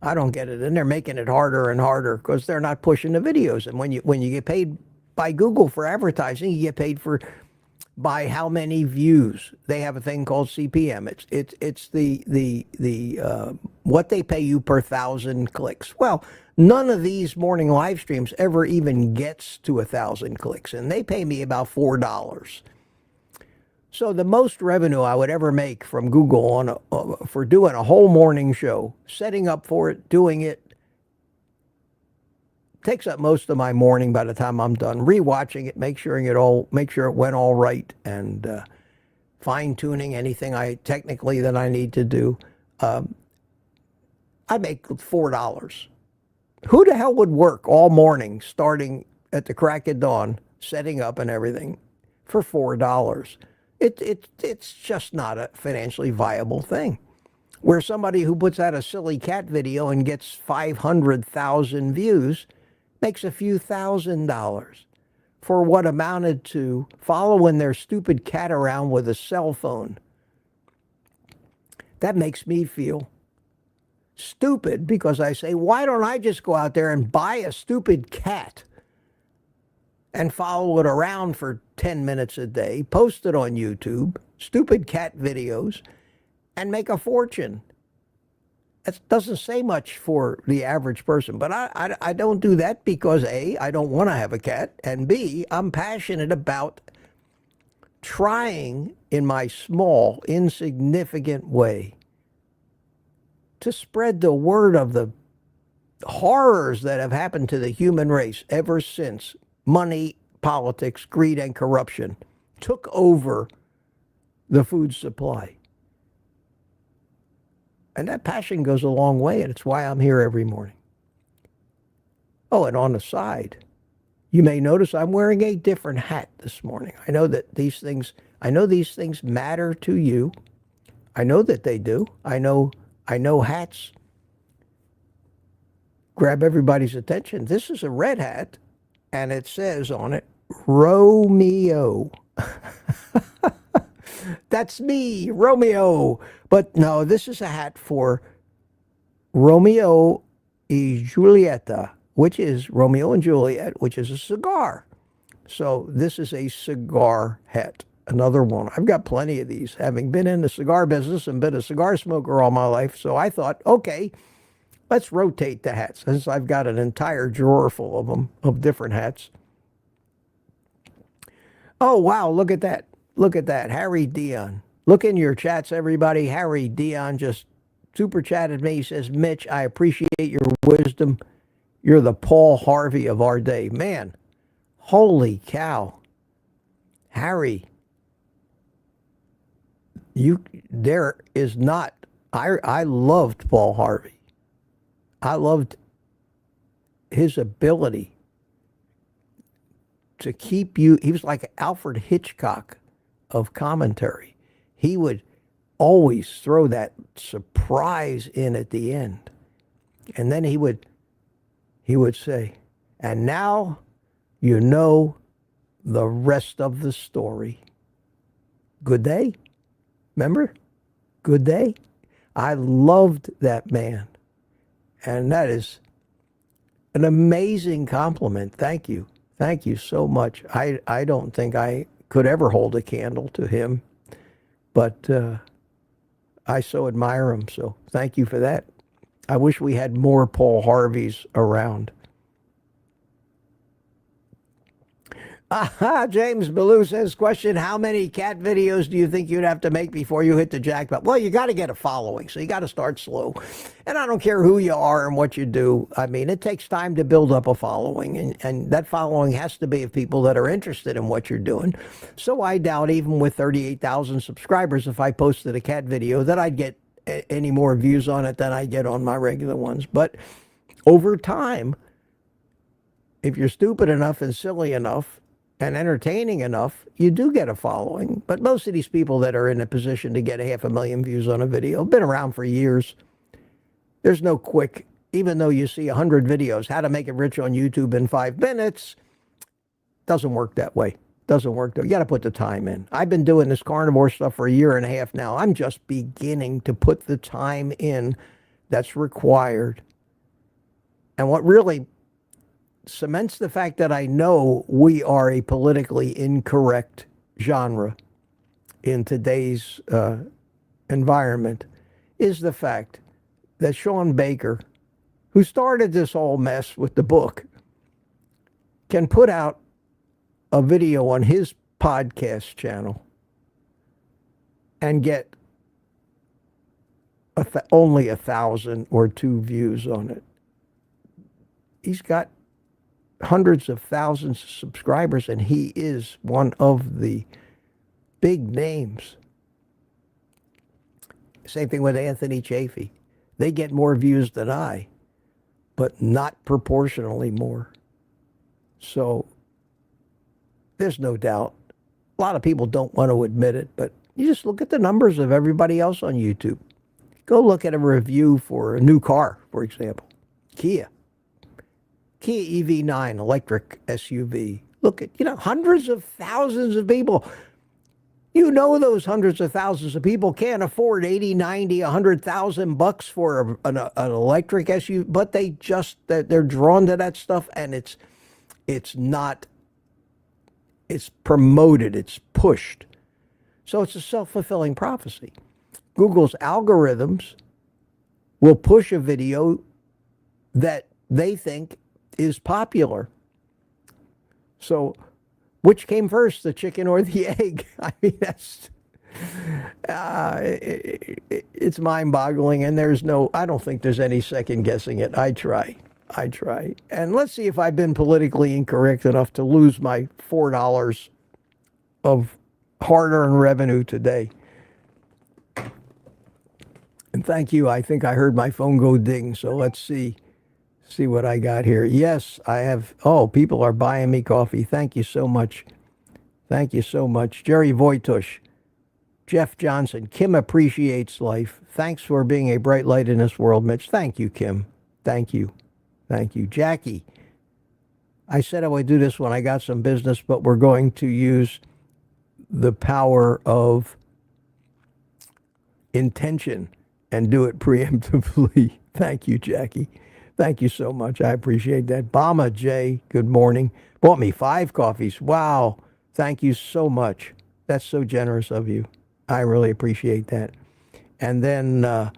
I don't get it, and they're making it harder and harder because they're not pushing the videos. And when you get paid by Google for advertising, you get paid by how many views. They have a thing called CPM. It's the what they pay you per 1,000 clicks. Well, none of these morning live streams ever even gets to 1,000 clicks, and they pay me about $4. So the most revenue I would ever make from Google for doing a whole morning show, setting up for it, doing it, takes up most of my morning by the time I'm done, rewatching it, make sure it went all right, and fine-tuning anything technically that I need to do. I make $4. Who the hell would work all morning, starting at the crack of dawn, setting up and everything, for $4? It's just not a financially viable thing. Where somebody who puts out a silly cat video and gets 500,000 views makes a few $1,000s for what amounted to following their stupid cat around with a cell phone. That makes me feel stupid, because I say, why don't I just go out there and buy a stupid cat and follow it around for 10 minutes a day, post it on YouTube, stupid cat videos, and make a fortune? That doesn't say much for the average person, but I don't do that because A, I don't want to have a cat, and B, I'm passionate about trying in my small, insignificant way to spread the word of the horrors that have happened to the human race ever since money, politics, greed, and corruption took over the food supply. And that passion goes a long way, and it's why I'm here every morning. Oh, and on the side, you may notice I'm wearing a different hat this morning. I know these things matter to you. I know that they do. I know hats grab everybody's attention. This is a red hat, and it says on it, Romeo. That's me, Romeo. But no, this is a hat for Romeo y Julieta, which is Romeo and Juliet, which is a cigar. So this is a cigar hat, another one. I've got plenty of these, having been in the cigar business and been a cigar smoker all my life. So I thought, okay, let's rotate the hats, since I've got an entire drawer full of them, of different hats. Oh, wow, look at that. Look at that. Harry Dion. Look in your chats, everybody. Harry Dion just super chatted me. He says, Mitch, I appreciate your wisdom. You're the Paul Harvey of our day. Man, holy cow. Harry, there is not, I loved Paul Harvey. I loved his ability to keep you, he was like Alfred Hitchcock of commentary. He would always throw that surprise in at the end. And then he would say, and now you know the rest of the story. Good day? Remember? Good day? I loved that man. And that is an amazing compliment. Thank you. Thank you so much. I don't think I could ever hold a candle to him, but I so admire him. So thank you for that. I wish we had more Paul Harveys around. James Ballou says, question, how many cat videos do you think you'd have to make before you hit the jackpot? Well, you got to get a following, so you got to start slow. And I don't care who you are and what you do. I mean, it takes time to build up a following, and that following has to be of people that are interested in what you're doing. So I doubt even with 38,000 subscribers, if I posted a cat video, that I'd get any more views on it than I get on my regular ones. But over time, if you're stupid enough and silly enough and entertaining enough, you do get a following. But most of these people that are in a position to get 500,000 views on a video have been around for years. There's no quick, even though you see 100 videos, how to make it rich on YouTube in 5 minutes, doesn't work that way. Doesn't work. You got to put the time in. I've been doing this carnivore stuff for 1.5 years now. I'm just beginning to put the time in that's required. And what really cements the fact that I know we are a politically incorrect genre in today's environment is the fact that Sean Baker, who started this whole mess with the book, can put out a video on his podcast channel and get only 1,000 or 2 views on it. He's got hundreds of thousands of subscribers, and he is one of the big names. Same thing with Anthony Chafee. They get more views than I, but not proportionally more. So there's no doubt. A lot of people don't want to admit it, but you just look at the numbers of everybody else on YouTube. Go look at a review for a new car, for example. Kia EV9 electric SUV. Look at, hundreds of thousands of people. Those hundreds of thousands of people can't afford 80, 90, 100,000 bucks for an electric SUV, but they're drawn to that stuff, and it's promoted, it's pushed. So it's a self-fulfilling prophecy. Google's algorithms will push a video that they think is popular. So which came first, the chicken or the egg? I mean, it's mind-boggling, and I don't think there's any second guessing it. I try. And let's see if I've been politically incorrect enough to lose my $4 of hard-earned revenue today. And thank you. I think I heard my phone go ding, so let's see what I got here. Yes, I have. Oh, people are buying me coffee. Thank you so much. Thank you so much. Jerry Voitush, Jeff Johnson, Kim appreciates life. Thanks for being a bright light in this world, Mitch. Thank you, Kim. Thank you. Thank you. Jackie, I said I would do this when I got some business, but we're going to use the power of intention and do it preemptively. Thank you, Jackie. Thank you so much. I appreciate that. Bama J, good morning. Bought me 5 coffees. Wow. Thank you so much. That's so generous of you. I really appreciate that. And then an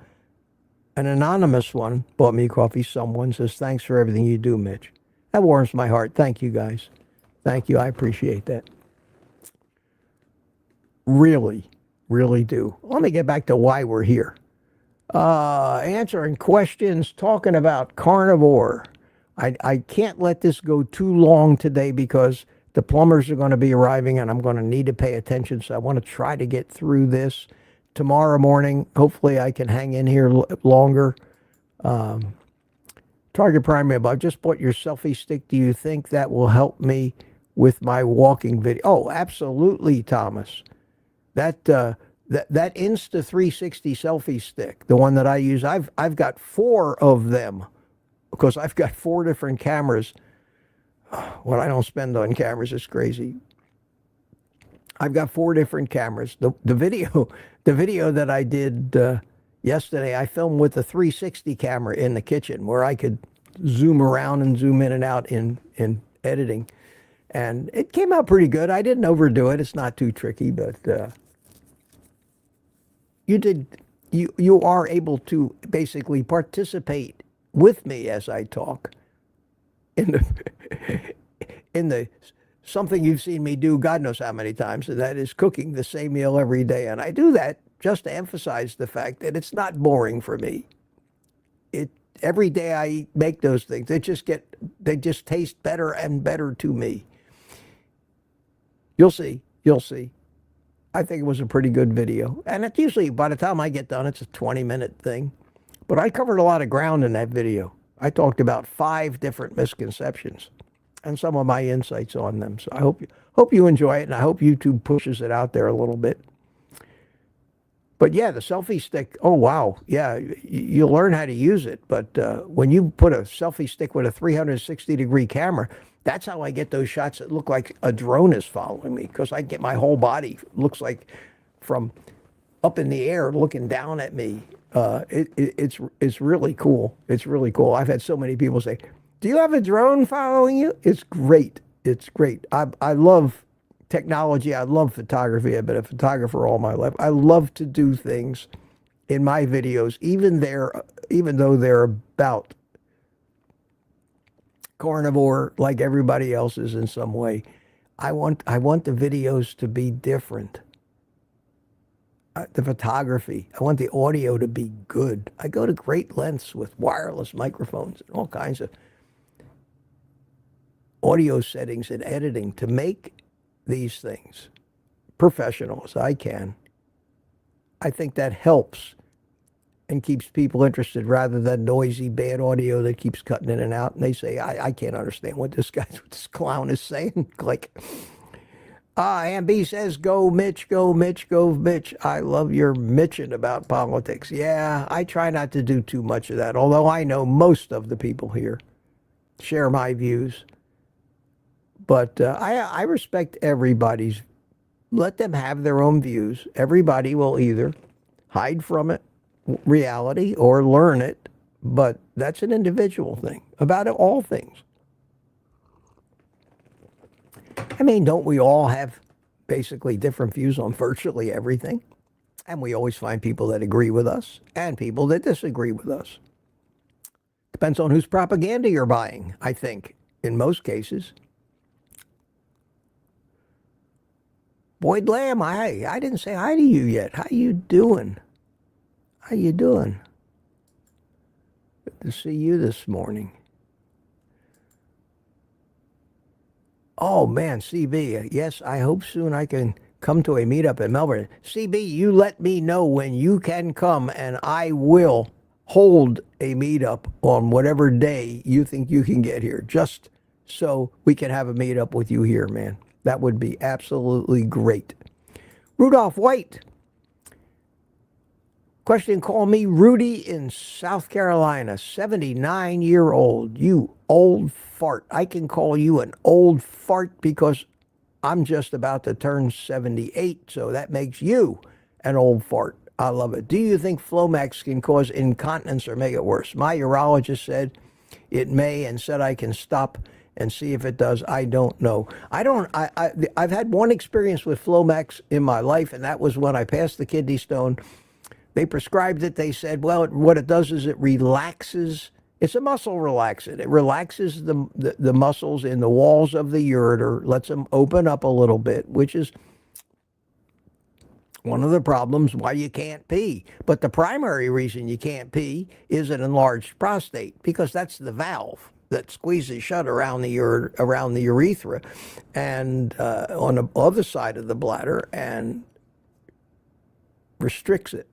anonymous one bought me coffee. Someone says, thanks for everything you do, Mitch. That warms my heart. Thank you, guys. Thank you. I appreciate that. Really, really do. Let me get back to why we're here. Answering questions, talking about carnivore. I can't let this go too long today because the plumbers are going to be arriving and I'm going to need to pay attention. So I want to try to get through this tomorrow morning. Hopefully I can hang in here longer. Target primary above. Just bought your selfie stick. Do you think that will help me with my walking video? Oh, absolutely, Thomas. That Insta360 selfie stick, the one that I use, I've got 4 of them because I've got 4 different cameras. What I don't spend on cameras is crazy. I've got 4 different cameras. The video that I did yesterday, I filmed with the 360 camera in the kitchen where I could zoom around and zoom in and out in editing. And it came out pretty good. I didn't overdo it. It's not too tricky, but you are able to basically participate with me as I talk in the in the something you've seen me do God knows how many times, and that is cooking the same meal every day. And I do that just to emphasize the fact that it's not boring for me. Every day I make those things, they just taste better and better to me. You'll see. You'll see. I think it was a pretty good video. And it's usually, by the time I get done, it's a 20-minute thing. But I covered a lot of ground in that video. I talked about 5 different misconceptions and some of my insights on them. So I hope you enjoy it, and I hope YouTube pushes it out there a little bit. But yeah, the selfie stick, oh wow, yeah, you learn how to use it. But when you put a selfie stick with a 360-degree camera, that's how I get those shots that look like a drone is following me, because I get my whole body, looks like from up in the air looking down at me. It's really cool. It's really cool. I've had so many people say, do you have a drone following you? It's great. It's great. I love technology. I love photography. I've been a photographer all my life. I love to do things in my videos, even though they're about carnivore like everybody else's in some way. I want the videos to be different. The photography. I want the audio to be good. I go to great lengths with wireless microphones and all kinds of audio settings and editing to make these things professional as I can. I think that helps and keeps people interested rather than noisy, bad audio that keeps cutting in and out. And they say, I can't understand what this clown is saying. Like, MB says, go Mitch, go Mitch, go Mitch. I love your mitching about politics. Yeah, I try not to do too much of that, although I know most of the people here share my views. But I respect everybody's. Let them have their own views. Everybody will either hide from it, reality, or learn it. But that's an individual thing about all things. I mean, don't we all have basically different views on virtually everything? And we always find people that agree with us and people that disagree with us. Depends on whose propaganda you're buying, I think, in most cases. Boyd Lamb, I didn't say hi to you yet. How you doing? How you doing? Good to see you this morning. Oh, man, CB, yes, I hope soon I can come to a meetup in Melbourne. CB, you let me know when you can come, and I will hold a meetup on whatever day you think you can get here, just so we can have a meetup with you here, man. That would be absolutely great. Rudolph White. Question, call me Rudy in South Carolina, 79-year-old. You old fart. I can call you an old fart because I'm just about to turn 78, so that makes you an old fart. I love it. Do you think Flomax can cause incontinence or make it worse? My urologist said it may and said I can stop and see if it does. I don't know. I've had one experience with Flomax in my life, and that was when I passed the kidney stone. They prescribed it. They said, well, what it does is it relaxes. It's a muscle relaxant. It relaxes the muscles in the walls of the ureter, lets them open up a little bit, which is one of the problems why you can't pee. But the primary reason you can't pee is an enlarged prostate, because that's the valve that squeezes shut around the urethra and on the other side of the bladder and restricts it.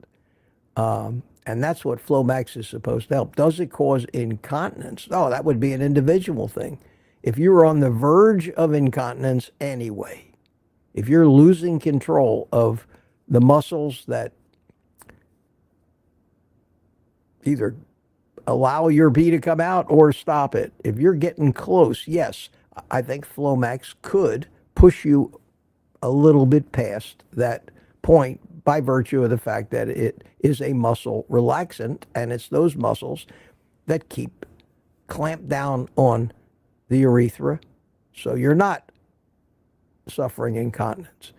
And that's what Flomax is supposed to help. Does it cause incontinence? Oh, that would be an individual thing. If you're on the verge of incontinence anyway, if you're losing control of the muscles that either allow your pee to come out or stop it, if you're getting close, yes, I think Flomax could push you a little bit past that point by virtue of the fact that it is a muscle relaxant, and it's those muscles that keep clamped down on the urethra. So you're not suffering incontinence.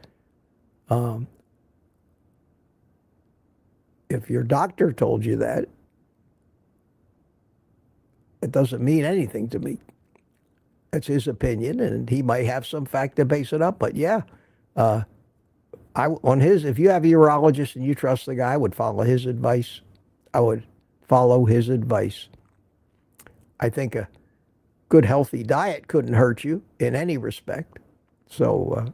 If your doctor told you that, it doesn't mean anything to me. It's his opinion, and he might have some fact to base it up. But yeah, if you have a urologist and you trust the guy, I would follow his advice. I would follow his advice. I think a good healthy diet couldn't hurt you in any respect. So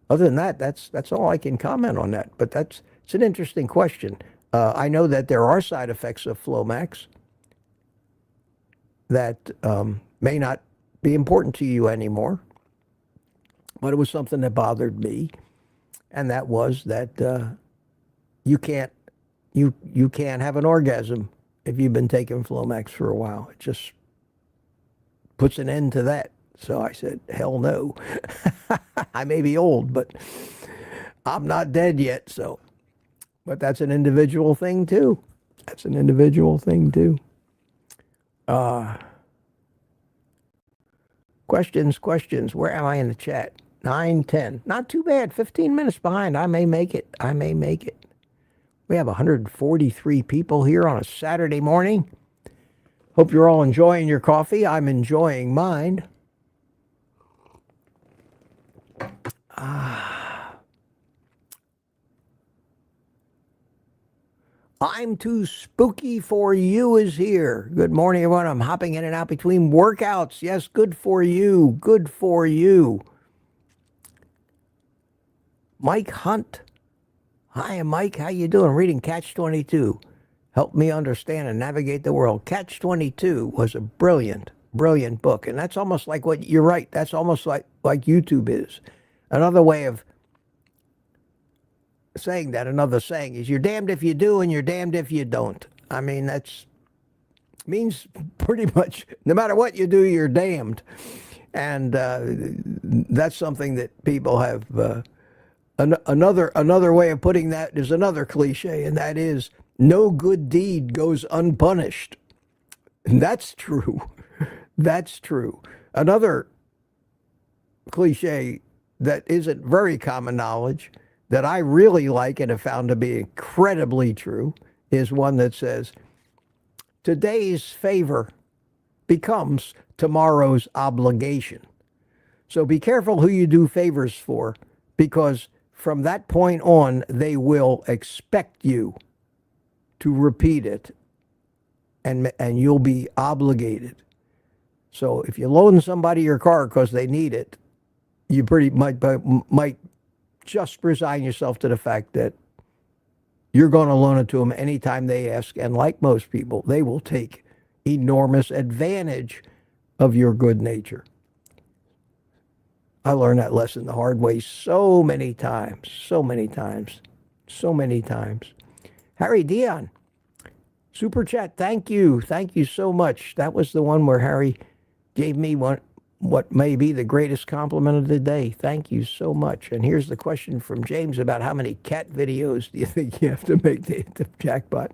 other than that, that's all I can comment on that. But it's an interesting question. I know that there are side effects of Flomax that may not be important to you anymore, but it was something that bothered me, and that was that you can't have an orgasm if you've been taking Flomax for a while. It just puts an end to that. So I said, hell no. I may be old, but I'm not dead yet. So, but that's an individual thing too. That's an individual thing too. Questions. Where am I in the chat? 9:10. Not too bad. 15 minutes behind. I may make it. We have 143 people here on a Saturday morning. Hope you're all enjoying your coffee. I'm enjoying mine. I'm too spooky for you is here. Good morning, everyone. I'm hopping in and out between workouts. Yes, good for you. Good for you. Mike Hunt. Hi, Mike. How you doing? Reading Catch-22. Help me understand and navigate the world. Catch-22 was a brilliant, brilliant book. And that's almost like what you're right. That's almost like YouTube is. Another way of saying that, another saying is, you're damned if you do and you're damned if you don't. I mean, that's means pretty much no matter what you do, you're damned. And that's something that people have. Another way of putting that is another cliche, and that is, no good deed goes unpunished. And that's true. That's true. Another cliche that isn't very common knowledge that I really like and have found to be incredibly true is one that says, today's favor becomes tomorrow's obligation. So be careful who you do favors for, because from that point on, they will expect you to repeat it, and you'll be obligated. So if you loan somebody your car because they need it, you pretty might just resign yourself to the fact that you're going to loan it to them anytime they ask. And like most people, they will take enormous advantage of your good nature. I learned that lesson the hard way so many times. Harry Dion, Super Chat, thank you. Thank you so much. That was the one where Harry gave me what may be the greatest compliment of the day. Thank you so much. And here's the question from James about how many cat videos do you think you have to make to hit the jackpot?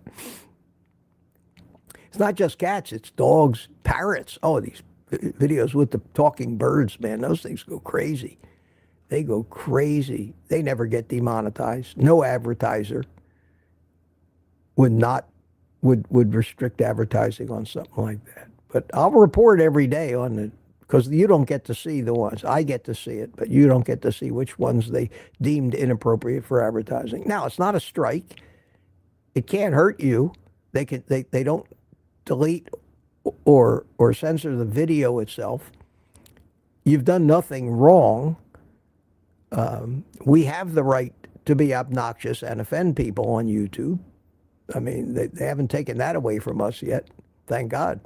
It's not just cats, it's dogs, parrots. Oh, these videos with the talking birds, man, those things go crazy. They go crazy. They never get demonetized. No advertiser would restrict advertising on something like that. But I'll report every day on the, because you don't get to see the ones. I get to see it, but you don't get to see which ones they deemed inappropriate for advertising. Now, it's not a strike. It can't hurt you. They don't delete or censor the video itself. You've done nothing wrong. We have the right to be obnoxious and offend people on YouTube. I mean, they haven't taken that away from us yet. Thank God.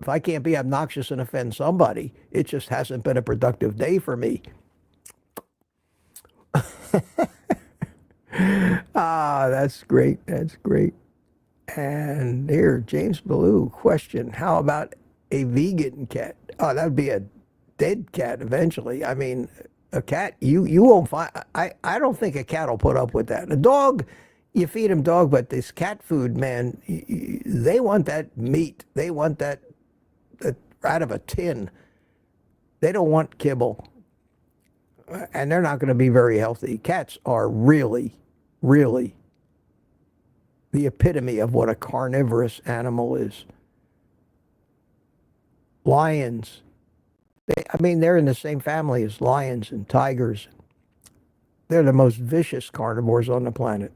If I can't be obnoxious and offend somebody, it just hasn't been a productive day for me. That's great. That's great. And here, James Ballou, question. How about a vegan cat? Oh, that would be a dead cat eventually. I mean, a cat, you won't find, I don't think a cat will put up with that. A dog, you feed them dog, but this cat food, man, they want that meat. They want that out of a tin. They don't want kibble. and they're not going to be very healthy. Cats are really, really the epitome of what a carnivorous animal is. Lions, they're in the same family as lions and tigers. They're the most vicious carnivores on the planet.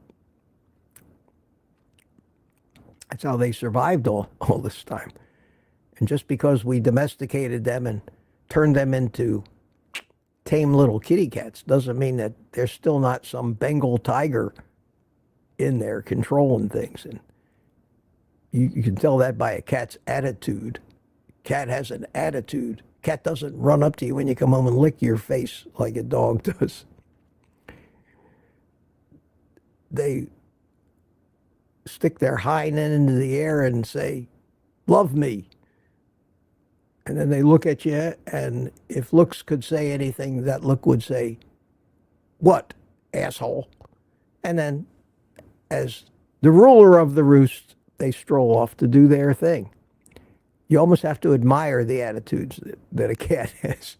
That's how they survived all this time. And just because we domesticated them and turned them into tame little kitty cats doesn't mean that there's still not some Bengal tiger in there controlling things. And you can tell that by a cat's attitude. Cat has an attitude. Cat doesn't run up to you when you come home and lick your face like a dog does. They stick their hind end into the air and say, "Love me." And then they look at you, and if looks could say anything, that look would say, "What, asshole?" And then, as the ruler of the roost, they stroll off to do their thing. You almost have to admire the attitudes that a cat has.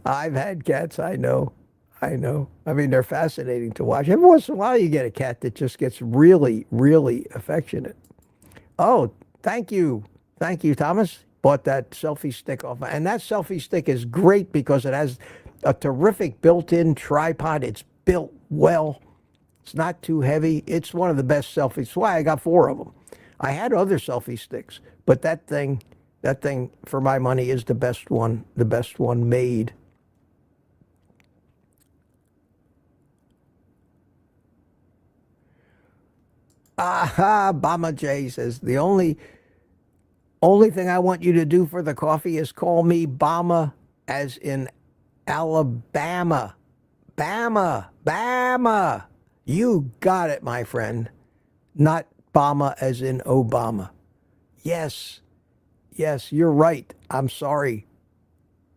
I've had cats, I know. They're fascinating to watch. Every once in a while you get a cat that just gets really, really affectionate. Oh, thank you. Thank you, Thomas. Bought that selfie stick off. And that selfie stick is great because it has a terrific built-in tripod. It's built well. It's not too heavy. It's one of the best selfies. That's why I got 4 of them. I had other selfie sticks, but that thing, for my money, is the best one made. Aha, Bama J says, the only thing I want you to do for the coffee is call me Bama, as in Alabama. Bama. You got it, my friend. Not Bama as in Obama. Yes, you're right. I'm sorry.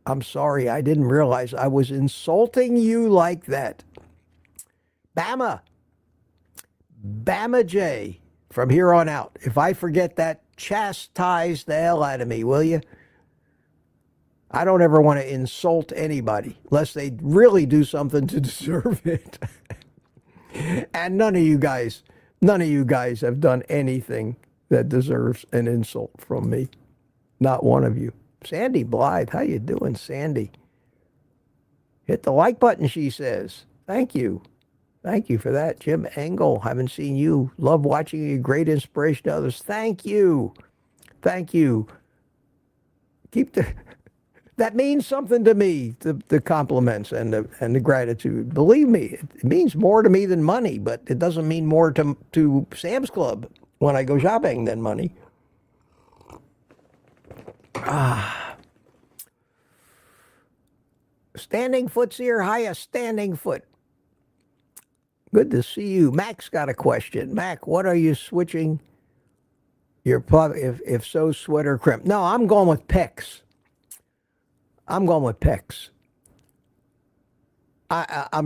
I didn't realize I was insulting you like that. Bama J, from here on out. If I forget that, chastise the hell out of me, will you? I don't ever want to insult anybody unless they really do something to deserve it. And none of you guys have done anything that deserves an insult from me. Not one of you. Sandy Blythe, how you doing, Sandy? Hit the like button, she says. Thank you. Thank you for that. Jim Engel, haven't seen you. Love watching you. Great inspiration to others. Thank you. That means something to me, the compliments and the gratitude. Believe me, it means more to me than money, but it doesn't mean more to Sam's Club when I go shopping than money. Standing foot's here. Hiya, standing foot. Good to see you. Mac's got a question. Mac, what are you switching your plug, if so, sweater crimp? No, I'm going with pecs. I'm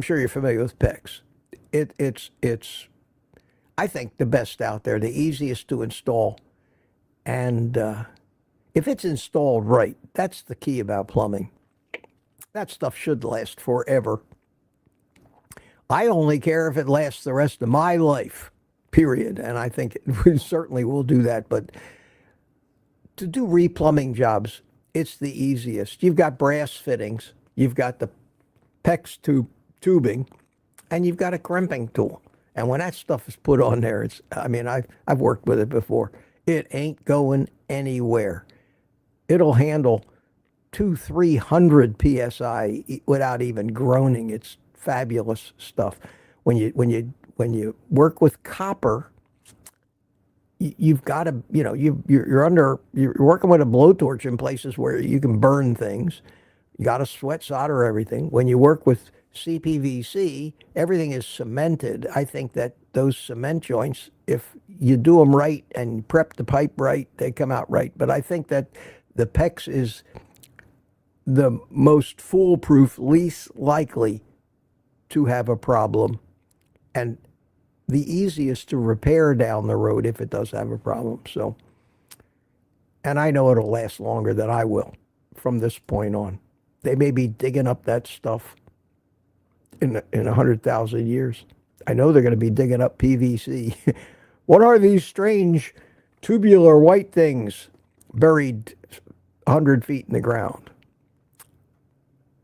sure you're familiar with pecs. It's I think the best out there, the easiest to install, and if it's installed right, that's the key about plumbing. That stuff should last forever. I only care if it lasts the rest of my life, period. And I think it certainly will do that. But to do replumbing jobs, it's the easiest. You've got brass fittings, you've got the PEX tubing, and you've got a crimping tool. And when that stuff is put on there, I've worked with it before. It ain't going anywhere. It'll handle 200-300 psi without even groaning. It's fabulous stuff. When you work with copper, you've got to, you're working with a blowtorch in places where you can burn things. You got to sweat solder everything. When you work with CPVC, everything is cemented. I think that those cement joints, if you do them right and prep the pipe right, they come out right. But I think that the PEX is the most foolproof, least likely to have a problem, and the easiest to repair down the road if it does have a problem. So, and I know it'll last longer than I will. from this point on. They may be digging up that stuff in 100,000 years. I know they're going to be digging up PVC. What are these strange tubular white things buried 100 feet in the ground?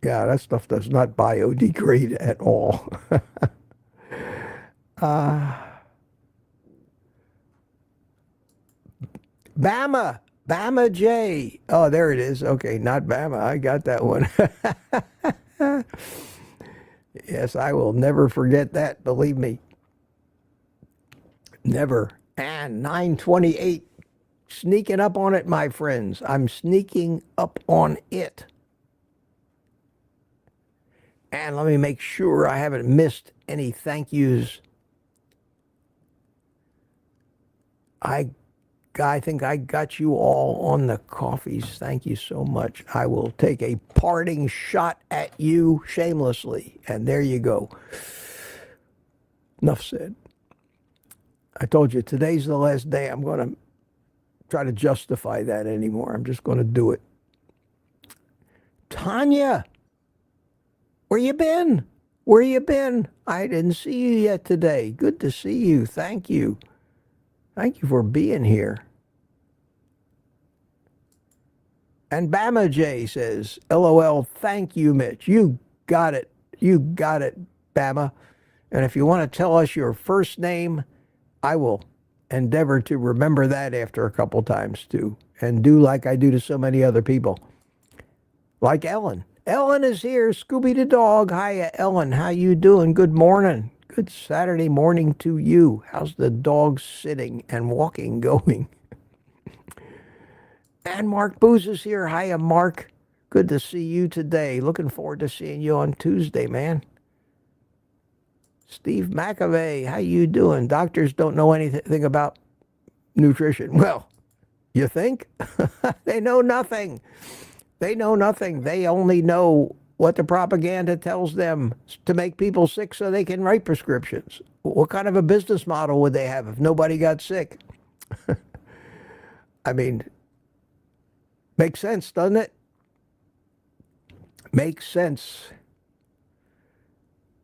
Yeah, that stuff does not biodegrade at all. Bama J. Oh, there it is. Okay, not Bama. I got that one. Yes, I will never forget that. Believe me. Never. And 928. Sneaking up on it, my friends. I'm sneaking up on it. And let me make sure I haven't missed any thank yous. I think I got you all on the coffees. Thank you so much. I will take a parting shot at you shamelessly. And there you go. Enough said. I told you, today's the last day. I'm going to try to justify that anymore. I'm just going to do it. Tanya, where you been? Where you been? I didn't see you yet today. Good to see you. Thank you. Thank you for being here. And Bama J says, LOL, thank you, Mitch. You got it. You got it, Bama. And if you want to tell us your first name, I will endeavor to remember that after a couple times too. And do like I do to so many other people. Like Ellen. Ellen is here. Scooby the dog. Hiya, Ellen. How you doing? Good morning. Good Saturday morning to you. How's the dog sitting and walking going? And Mark Booz is here. Hiya, Mark. Good to see you today. Looking forward to seeing you on Tuesday, man. Steve McAvey, how you doing? Doctors don't know anything about nutrition. Well, you think? They know nothing. They know nothing. They only know what the propaganda tells them to make people sick so they can write prescriptions. What kind of a business model would they have if nobody got sick? I mean, makes sense, doesn't it? Makes sense.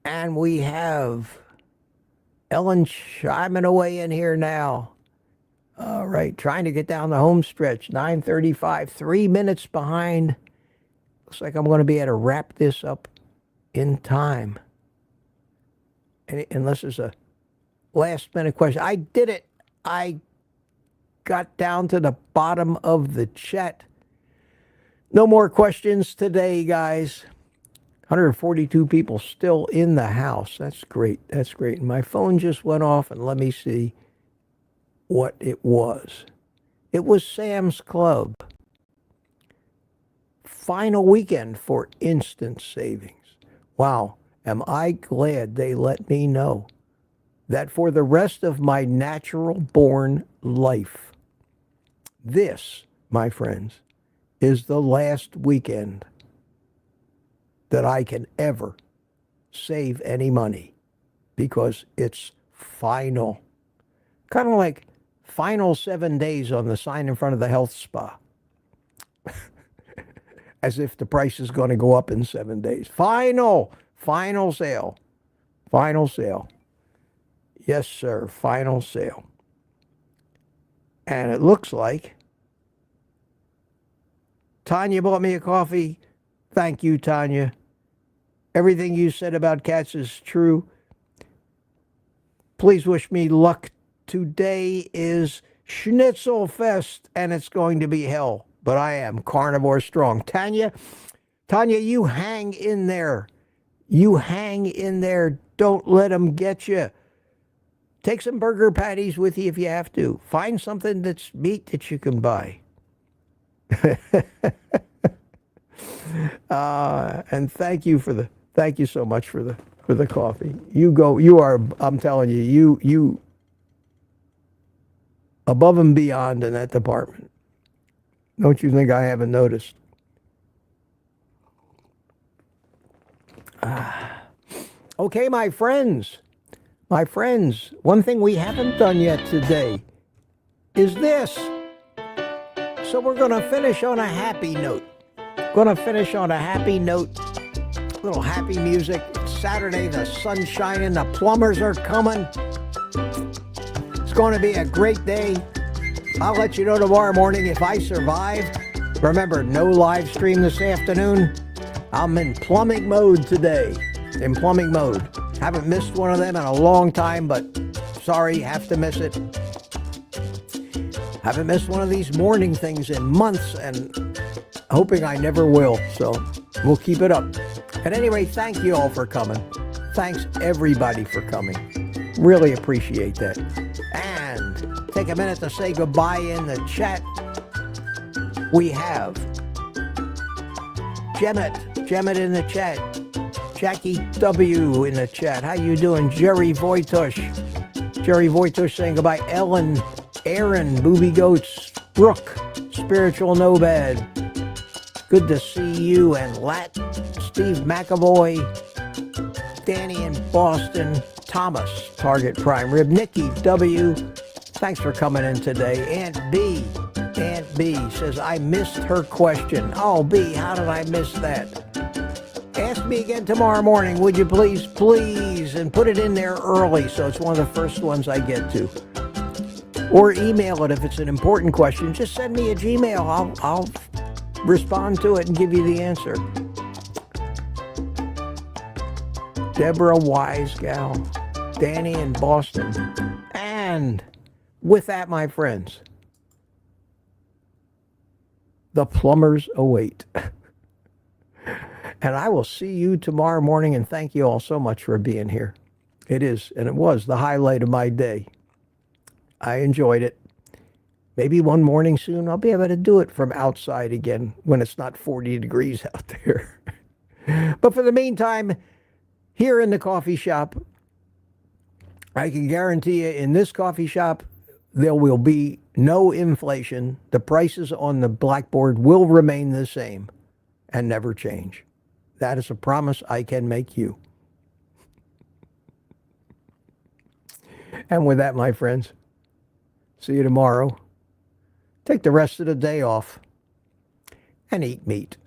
And we have Ellen chiming away in here now. All right, trying to get down the home stretch, 9:35, 3 minutes behind. Looks like I'm going to be able to wrap this up in time. Unless there's a last minute question. I did it. I got down to the bottom of the chat. No more questions today, guys. 142 people still in the house. That's great. That's great. And my phone just went off, and let me see what it was. It was Sam's Club. Final weekend for instant savings. Wow. Am I glad they let me know that for the rest of my natural-born life, this, my friends, is the last weekend that I can ever save any money, because it's final. Kind of like final 7 days on the sign in front of the health spa. As if the price is going to go up in 7 days. Final sale. Final sale. Yes, sir, final sale. And it looks like Tanya bought me a coffee. Thank you, Tanya. Everything you said about cats is true. Please wish me luck. Today is Schnitzel Fest, and it's going to be hell. But I am carnivore strong. Tanya, you hang in there. You hang in there. Don't let them get you. Take some burger patties with you if you have to. Find something that's meat that you can buy. And thank you so much for the coffee. You are, I'm telling you, you above and beyond in that department. Don't you think I haven't noticed? Okay, my friends, one thing we haven't done yet today is this. So we're going to finish on a happy note. Gonna finish on a happy note. Little happy music. It's Saturday, the sun's shining, the plumbers are coming. It's going to be a great day. I'll let you know tomorrow morning if I survive. Remember, no live stream this afternoon. I'm in plumbing mode today. In plumbing mode. Haven't missed one of them in a long time, but sorry, have to miss it. Haven't missed one of these morning things in months, and hoping I never will. So we'll keep it up. At any rate, thank you all for coming. Thanks everybody for coming. Really appreciate that. And take a minute to say goodbye in the chat. We have Gemmet in the chat. Jackie W in the chat. How you doing? Jerry Voitush saying goodbye. Ellen, Aaron, Booby Goats, Brooke, Spiritual Nomad. Good to see you. And Lat, Steve McAvoy, Danny in Boston, Thomas, Target Prime Rib, Nikki W. Thanks for coming in today. Aunt B says, I missed her question. Oh, B, how did I miss that? Ask me again tomorrow morning, would you please, and put it in there early so it's one of the first ones I get to. Or email it if it's an important question. Just send me a Gmail. I'll respond to it and give you the answer. Deborah Wisegal, Danny in Boston. And with that, my friends, the plumbers await. And I will see you tomorrow morning, and thank you all so much for being here. It is, and it was, the highlight of my day. I enjoyed it. Maybe one morning soon I'll be able to do it from outside again when it's not 40 degrees out there. But for the meantime, here in the coffee shop, I can guarantee you in this coffee shop, there will be no inflation. The prices on the blackboard will remain the same and never change. That is a promise I can make you. And with that, my friends, see you tomorrow. Take the rest of the day off and eat meat.